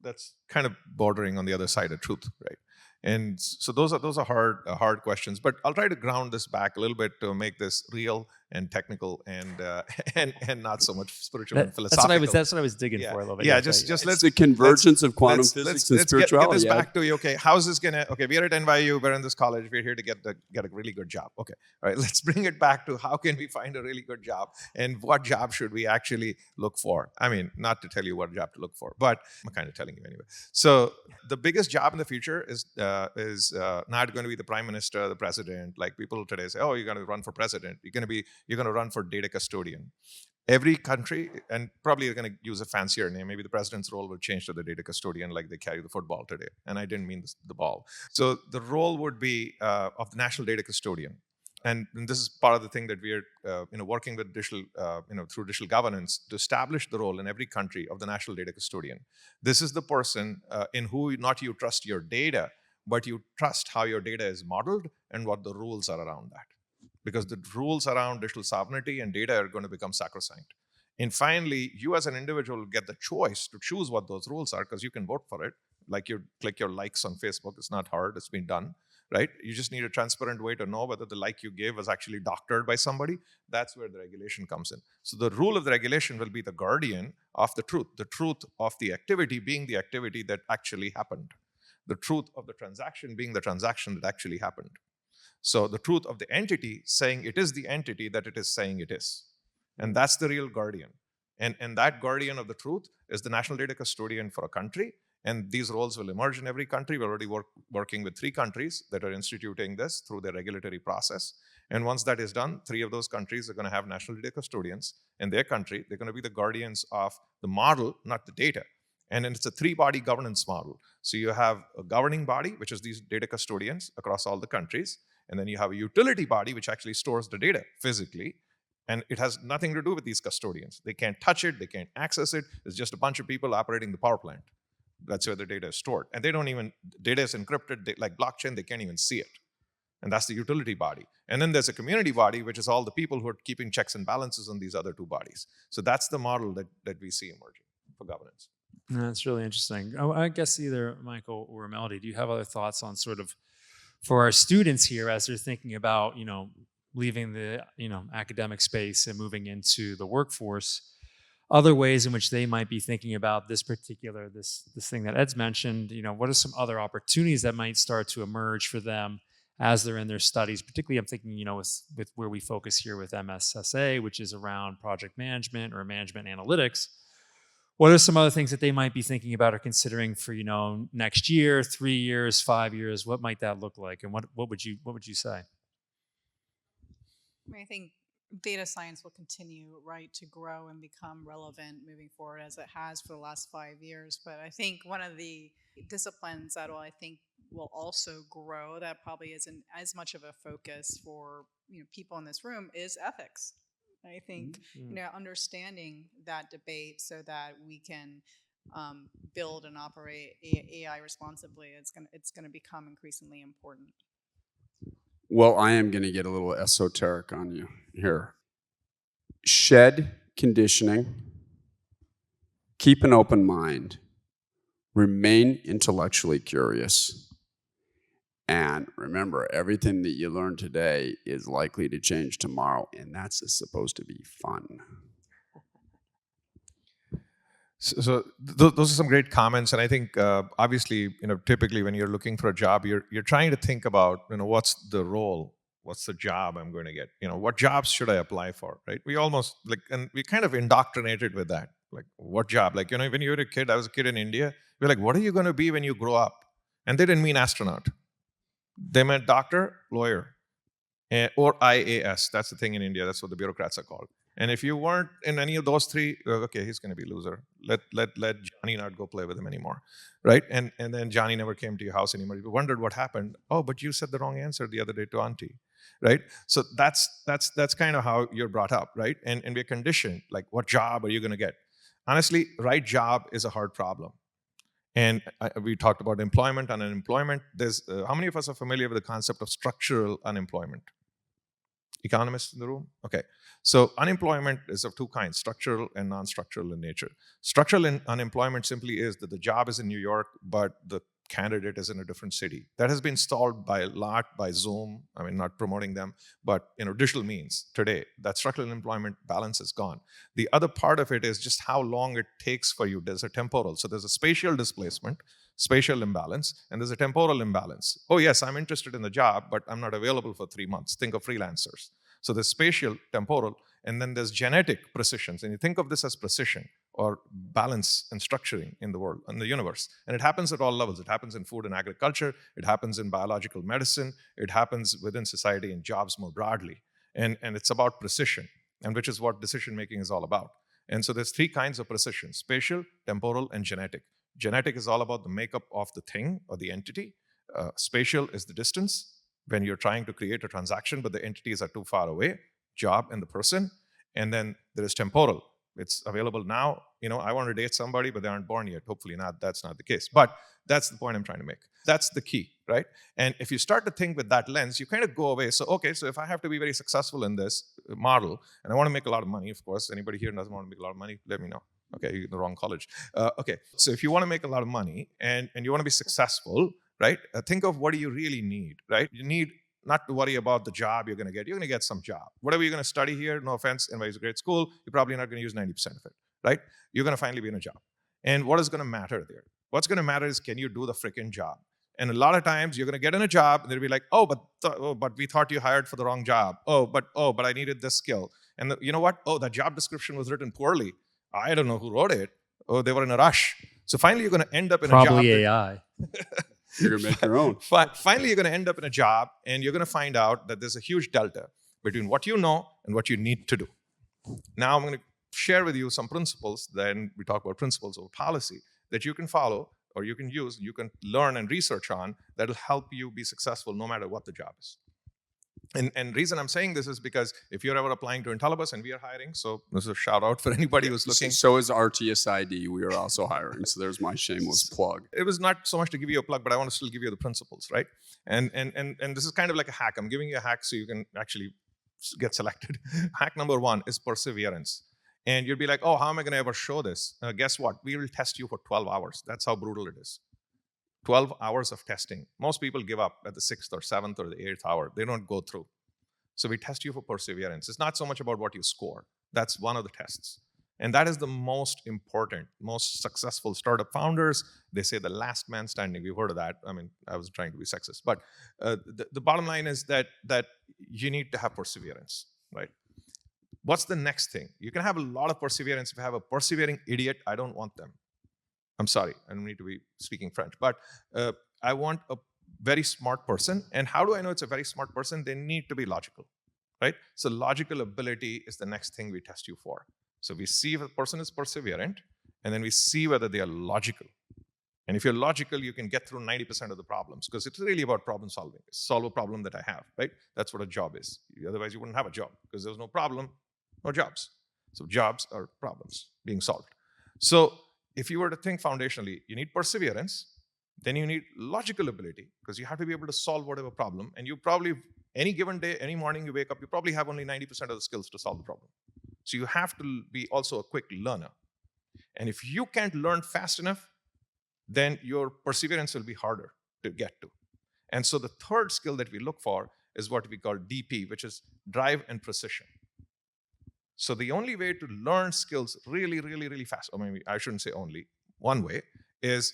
that's kind of bordering on the other side of truth, right? And so those are hard questions. But I'll try to ground this back a little bit to make this real and technical and not so much spiritual and philosophical. That's what I was digging for a little bit. Yeah, just let's the convergence of quantum physics and spirituality. Let's get this back to, okay, how's this gonna? Okay, we're at NYU, we're in this college, we're here to get a really good job. Okay, all right, let's bring it back to how can we find a really good job and what job should we actually look for? I mean, not to tell you what job to look for, but I'm kind of telling you anyway. So the biggest job in the future is not going to be the prime minister, the president. Like people today say, oh, you're going to run for president. You're going to run for data custodian. Every country, and probably you're going to use a fancier name. Maybe the president's role will change to the data custodian, like they carry the football today. And I didn't mean the ball. So the role would be of the national data custodian. And this is part of the thing that we're working with digital, through digital governance to establish the role in every country of the national data custodian. This is the person in who not you trust your data, but you trust how your data is modeled and what the rules are around that. Because the rules around digital sovereignty and data are going to become sacrosanct. And finally, you as an individual get the choice to choose what those rules are, because you can vote for it. Like you click your likes on Facebook. It's not hard. It's been done, right? You just need a transparent way to know whether the like you gave was actually doctored by somebody. That's where the regulation comes in. So the rule of the regulation will be the guardian of the truth of the activity being the activity that actually happened. The truth of the transaction being the transaction that actually happened. So the truth of the entity saying it is the entity that it is saying it is. And that's the real guardian. And that guardian of the truth is the national data custodian for a country. And these roles will emerge in every country. We're already working with 3 countries that are instituting this through their regulatory process. And once that is done, 3 of those countries are going to have national data custodians in their country. They're going to be the guardians of the model, not the data. And then it's a 3-body governance model. So you have a governing body, which is these data custodians across all the countries. And then you have a utility body, which actually stores the data physically. And it has nothing to do with these custodians. They can't touch it, they can't access it. It's just a bunch of people operating the power plant. That's where the data is stored. And they don't even, data is encrypted, like blockchain, they can't even see it. And that's the utility body. And then there's a community body, which is all the people who are keeping checks and balances on these other two bodies. So that's the model that we see emerging for governance. That's really interesting. Oh, I guess either Michael or Melody, do you have other thoughts on sort of, for our students here as they're thinking about, leaving the, academic space and moving into the workforce, other ways in which they might be thinking about this thing that Ed's mentioned, what are some other opportunities that might start to emerge for them as they're in their studies? Particularly, I'm thinking, with where we focus here with MSSA, which is around project management or management analytics. What are some other things that they might be thinking about or considering for, next year, 3 years, 5 years? What might that look like? And what would you say? I think data science will continue, right, to grow and become relevant moving forward as it has for the last 5 years. But I think one of the disciplines that will also grow that probably isn't as much of a focus for people in this room is ethics. I think understanding that debate so that we can build and operate AI responsibly, it's gonna become increasingly important. Well, I am going to get a little esoteric on you here. Shed conditioning, keep an open mind, remain intellectually curious, and remember, everything that you learn today is likely to change tomorrow, and that's supposed to be fun. So those are some great comments, and I think obviously, typically when you're looking for a job, you're trying to think about, what's the role, what's the job I'm going to get, what jobs should I apply for, right? We almost and we kind of indoctrinated with that, like what job, like when you were a kid, I was a kid in India, we're like, what are you going to be when you grow up? And they didn't mean astronaut, they meant doctor, lawyer, or IAS. That's the thing in India. That's what the bureaucrats are called. And if you weren't in any of those three, okay, he's going to be a loser. Let Johnny not go play with him anymore, right? And then Johnny never came to your house anymore. You wondered what happened. Oh, but you said the wrong answer the other day to auntie, right? So that's kind of how you're brought up, right? And we're conditioned, like what job are you going to get? Honestly, right job is a hard problem. And we talked about employment and unemployment. There's how many of us are familiar with the concept of structural unemployment? Economists in the room? Okay. So unemployment is of two kinds, structural and non-structural in nature. Structural unemployment simply is that the job is in New York, but the candidate is in a different city. That has been solved by Zoom. I mean, not promoting them, but digital means today. That structural unemployment balance is gone. The other part of it is just how long it takes for you. There's a temporal. So there's a spatial displacement, spatial imbalance, and there's a temporal imbalance. Oh yes, I'm interested in the job, but I'm not available for 3 months. Think of freelancers. So there's spatial, temporal, and then there's genetic precisions. And you think of this as precision or balance and structuring in the world, in the universe. And it happens at all levels. It happens in food and agriculture. It happens in biological medicine. It happens within society and jobs more broadly. And it's about precision, and which is what decision-making is all about. And so there's three kinds of precision: spatial, temporal, and genetic. Genetic is all about the makeup of the thing or the entity. Spatial is the distance, when you're trying to create a transaction, but the entities are too far away, job and the person. And then there is temporal. It's available now. I want to date somebody, but they aren't born yet. Hopefully not. That's not the case. But that's the point I'm trying to make. That's the key, right? And if you start to think with that lens, you kind of go away. So, okay, so if I have to be very successful in this model, and I want to make a lot of money, of course, anybody here doesn't want to make a lot of money, let me know. Okay, you're in the wrong college. Okay, so if you want to make a lot of money and you want to be successful, right? Think of what do you really need, right? You need not to worry about the job you're going to get. You're going to get some job. Whatever you're going to study here, no offense, NYU is a great school, you're probably not going to use 90% of it, right? You're going to finally be in a job. And what is going to matter there? What's going to matter is, can you do the freaking job? And a lot of times you're going to get in a job and they'll be like, but we thought you hired for the wrong job. But I needed this skill. And you know what? That job description was written poorly. I don't know who wrote it. They were in a rush. So finally you're going to end up in a job. Probably AI. You're going to make your own. Finally, you're going to end up in a job, and you're going to find out that there's a huge delta between what you know and what you need to do. Now, I'm going to share with you some principles, then we talk about principles of policy, that you can follow or you can use, you can learn and research on, that will help you be successful no matter what the job is. And reason I'm saying this is because if you're ever applying to Intellibus, and we are hiring, so this is a shout out for anybody who's looking. So is Artius.ID. We are also hiring. So there's my shameless plug. It was not so much to give you a plug, but I want to still give you the principles, right? And this is kind of like a hack. I'm giving you a hack so you can actually get selected. Hack number 1 is perseverance. And you'd be like, oh, how am I going to ever show this? Guess what? We will test you for 12 hours. That's how brutal it is. 12 hours of testing. Most people give up at the 6th or 7th or the 8th hour. They don't go through. So we test you for perseverance. It's not so much about what you score. That's one of the tests. And that is the most important, most successful startup founders. They say the last man standing. We've heard of that. I mean, I was trying to be sexist. But the bottom line is that you need to have perseverance, right? What's the next thing? You can have a lot of perseverance. If you have a persevering idiot, I don't want them. I'm sorry, I don't need to be speaking French, but I want a very smart person. And how do I know it's a very smart person? They need to be logical, right? So logical ability is the next thing we test you for. So we see if a person is perseverant, and then we see whether they are logical. And if you're logical, you can get through 90% of the problems, because it's really about problem solving. Solve a problem that I have, right? That's what a job is. Otherwise, you wouldn't have a job, because there's no problem, no jobs. So jobs are problems being solved. So if you were to think foundationally, you need perseverance, then you need logical ability, because you have to be able to solve whatever problem. And you probably, any given day, any morning you wake up, you probably have only 90% of the skills to solve the problem. So you have to be also a quick learner. And if you can't learn fast enough, then your perseverance will be harder to get to. And so the third skill that we look for is what we call DP, which is drive and precision. So the only way to learn skills really, really, really fast, or maybe I shouldn't say only, one way is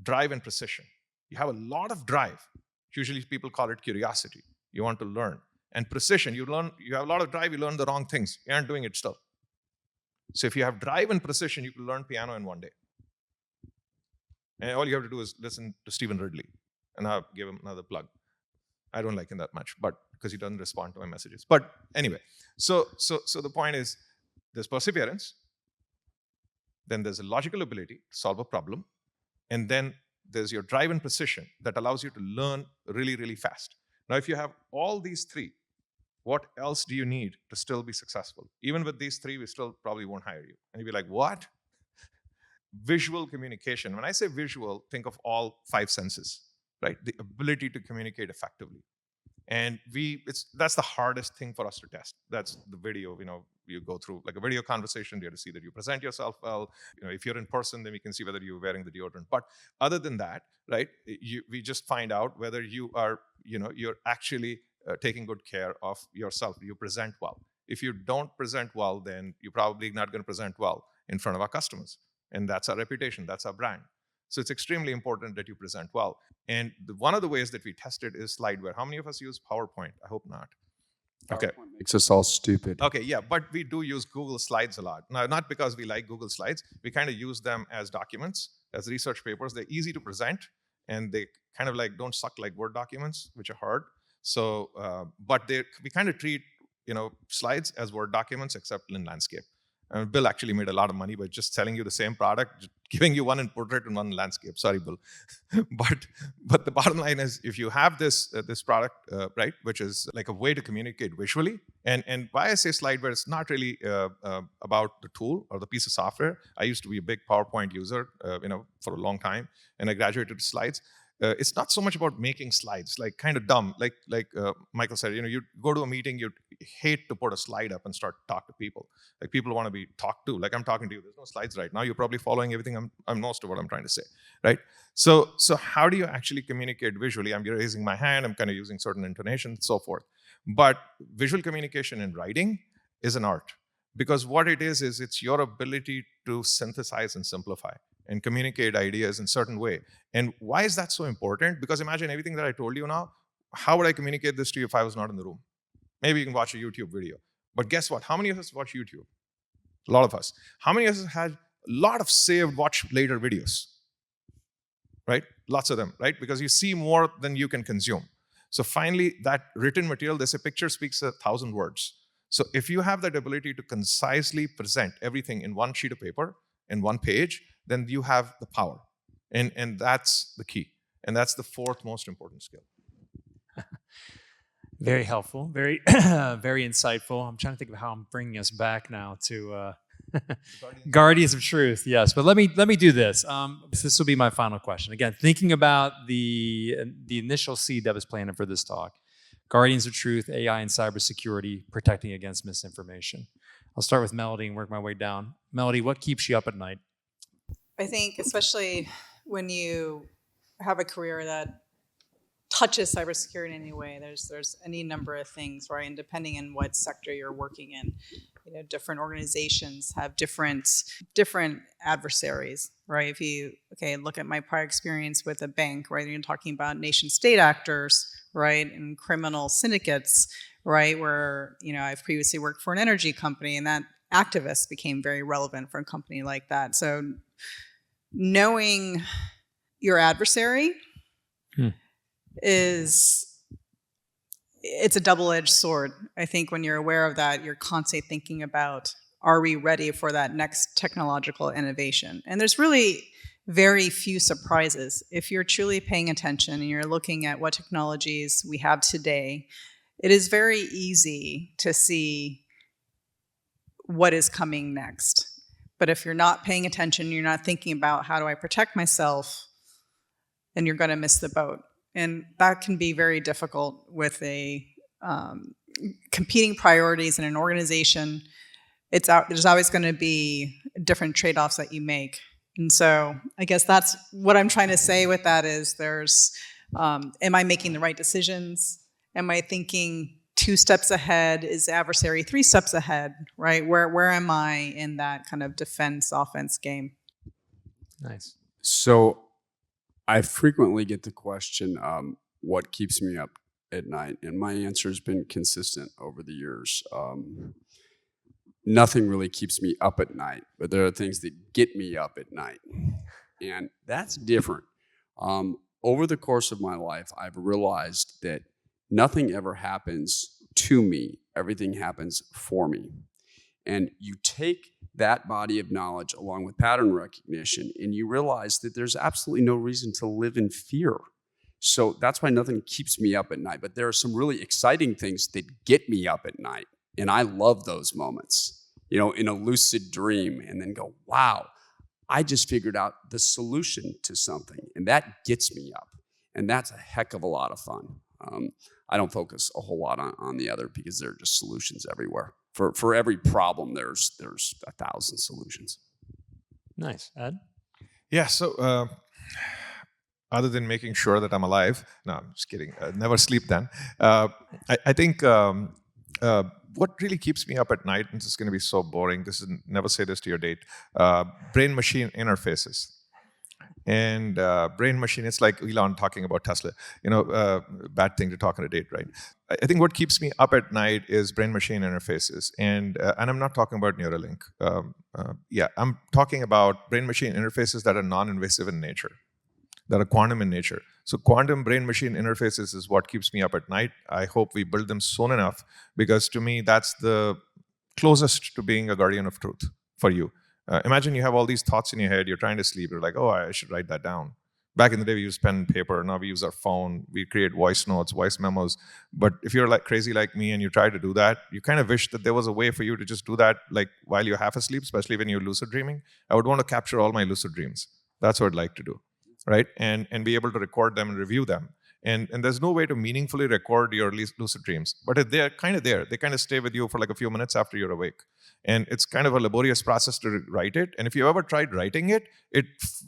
drive and precision. You have a lot of drive. Usually people call it curiosity. You want to learn. And precision, you have a lot of drive, you learn the wrong things. You aren't doing it still. So if you have drive and precision, you can learn piano in one day. And all you have to do is listen to Stephen Ridley. And I'll give him another plug. I don't like him that much, but because he doesn't respond to my messages. But anyway, so the point is, there's perseverance, then there's a logical ability to solve a problem, and then there's your drive and precision that allows you to learn really, really fast. Now, if you have all these three, what else do you need to still be successful? Even with these three, we still probably won't hire you. And you'll be like, what? Visual communication. When I say visual, think of all 5 senses, right? The ability to communicate effectively. And that's the hardest thing for us to test. That's the video, you go through like a video conversation, you have to see that you present yourself well. If you're in person, then we can see whether you're wearing the deodorant. But other than that, right, we just find out whether you are, you're actually taking good care of yourself. You present well. If you don't present well, then you're probably not going to present well in front of our customers. And that's our reputation, that's our brand. So it's extremely important that you present well. And one of the ways that we tested is slideware. How many of us use PowerPoint? I hope not. Okay. PowerPoint makes us all stupid. Okay, yeah, but we do use Google Slides a lot. Now, not because we like Google Slides. We kind of use them as documents, as research papers. They're easy to present, and they kind of like don't suck like Word documents, which are hard. So, but we kind of treat slides as Word documents, except in landscape. Bill actually made a lot of money by just selling you the same product, giving you one in portrait and one in landscape. Sorry, Bill. but the bottom line is, if you have this product, right, which is like a way to communicate visually, and why I say slideware, it's not really about the tool or the piece of software. I used to be a big PowerPoint user, for a long time, and I graduated to slides. It's not so much about making slides, like kind of dumb. Like Michael said, you go to a meeting, you hate to put a slide up and start to talk to people. Like people want to be talked to. Like I'm talking to you. There's no slides right now. You're probably following everything most of what I'm trying to say, right? So how do you actually communicate visually? I'm raising my hand. I'm kind of using certain intonation, and so forth. But visual communication in writing is an art, because what it is it's your ability to synthesize and simplify and communicate ideas in certain way. And why is that so important? Because imagine everything that I told you now, how would I communicate this to you if I was not in the room? Maybe you can watch a YouTube video. But guess what? How many of us watch YouTube? A lot of us. How many of us had a lot of saved watch later videos? Right? Lots of them, right? Because you see more than you can consume. So finally, that written material, they say picture speaks 1,000 words. So if you have that ability to concisely present everything in one sheet of paper, in one page, then you have the power. And that's the key. And that's the fourth most important skill. Very helpful, very, very insightful. I'm trying to think of how I'm bringing us back now to Guardians of Truth. Yes, but let me do this. This will be my final question. Again, thinking about the initial seed that was planted for this talk, Guardians of Truth, AI and cybersecurity, protecting against misinformation. I'll start with Melody and work my way down. Melody, what keeps you up at night? I think especially when you have a career that touches cybersecurity in any way, there's any number of things, right? And depending on what sector you're working in, different organizations have different adversaries, right? If you look at my prior experience with a bank, right? You're talking about nation state actors, right, and criminal syndicates, right? Where I've previously worked for an energy company, and that activist became very relevant for a company like that. So knowing your adversary it's a double-edged sword. I think when you're aware of that, you're constantly thinking about, are we ready for that next technological innovation? And there's really very few surprises. If you're truly paying attention and you're looking at what technologies we have today, it is very easy to see what is coming next. But if you're not paying attention, you're not thinking about how do I protect myself, then you're going to miss the boat. And that can be very difficult with competing priorities in an organization. There's always going to be different trade-offs that you make. And so I guess that's what I'm trying to say with that is am I making the right decisions? Am I thinking 2 steps ahead? Is the adversary 3 steps ahead, right? Where am I in that kind of defense-offense game? Nice. So I frequently get the question, what keeps me up at night? And my answer has been consistent over the years. Nothing really keeps me up at night, but there are things that get me up at night. And that's different. Over the course of my life, I've realized that nothing ever happens to me. Everything happens for me. And you take that body of knowledge along with pattern recognition, and you realize that there's absolutely no reason to live in fear. So that's why nothing keeps me up at night. But there are some really exciting things that get me up at night. And I love those moments, in a lucid dream, and then go, wow, I just figured out the solution to something. And that gets me up. And that's a heck of a lot of fun. I don't focus a whole lot on the other because there are just solutions everywhere. For every problem, there's 1,000 solutions. Nice. Ed? Yeah, so other than making sure that I'm alive, no, I'm just kidding. Never sleep then. I think what really keeps me up at night, and this is going to be so boring, never say this to your date, brain-machine interfaces. And brain machine, it's like Elon talking about Tesla. Bad thing to talk on a date, right? I think what keeps me up at night is brain machine interfaces. And I'm not talking about Neuralink. I'm talking about brain machine interfaces that are non-invasive in nature, that are quantum in nature. So quantum brain machine interfaces is what keeps me up at night. I hope we build them soon enough, because to me, that's the closest to being a guardian of truth for you. Imagine you have all these thoughts in your head, you're trying to sleep, you're like, oh, I should write that down. Back in the day, we used pen and paper, now we use our phone, we create voice notes, voice memos. But if you're crazy like me and you try to do that, you kind of wish that there was a way for you to just do that while you're half asleep, especially when you're lucid dreaming. I would want to capture all my lucid dreams. That's what I'd like to do, right? And be able to record them and review them. And there's no way to meaningfully record your lucid dreams, but they're kind of there. They kind of stay with you for a few minutes after you're awake. And it's kind of a laborious process to write it. And if you ever tried writing it, it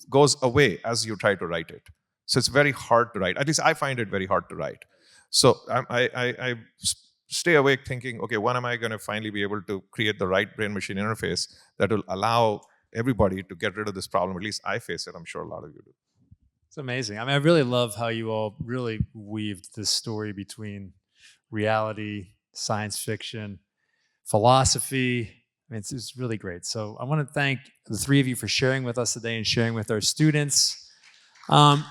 goes away as you try to write it. So it's very hard to write. At least I find it very hard to write. So I stay awake thinking, okay, when am I going to finally be able to create the right brain-machine interface that will allow everybody to get rid of this problem? At least I face it. I'm sure a lot of you do. It's amazing. I mean, I really love how you all really weaved this story between reality, science fiction, philosophy. I mean, it's really great. So I want to thank the 3 of you for sharing with us today and sharing with our students. I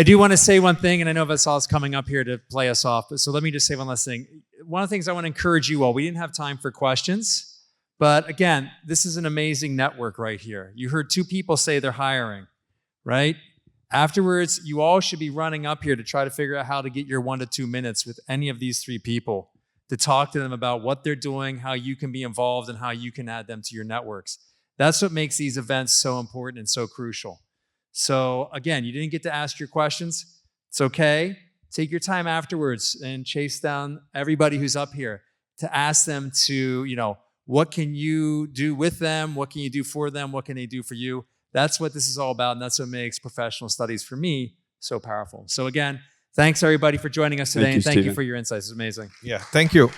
do want to say one thing, and I know Vasal's coming up here to play us off, so let me just say one last thing. One of the things I want to encourage you all, we didn't have time for questions, but again, this is an amazing network right here. You heard 2 people say they're hiring, right? Afterwards, you all should be running up here to try to figure out how to get your 1 to 2 minutes with any of these 3 people to talk to them about what they're doing, how you can be involved, and how you can add them to your networks. That's what makes these events so important and so crucial. So again, you didn't get to ask your questions. It's okay. Take your time afterwards and chase down everybody who's up here to ask them to, what can you do with them? What can you do for them? What can they do for you? That's what this is all about, and that's what makes professional studies for me so powerful. So again, thanks everybody for joining us today, and thank you for your insights. It's amazing. Yeah, thank you.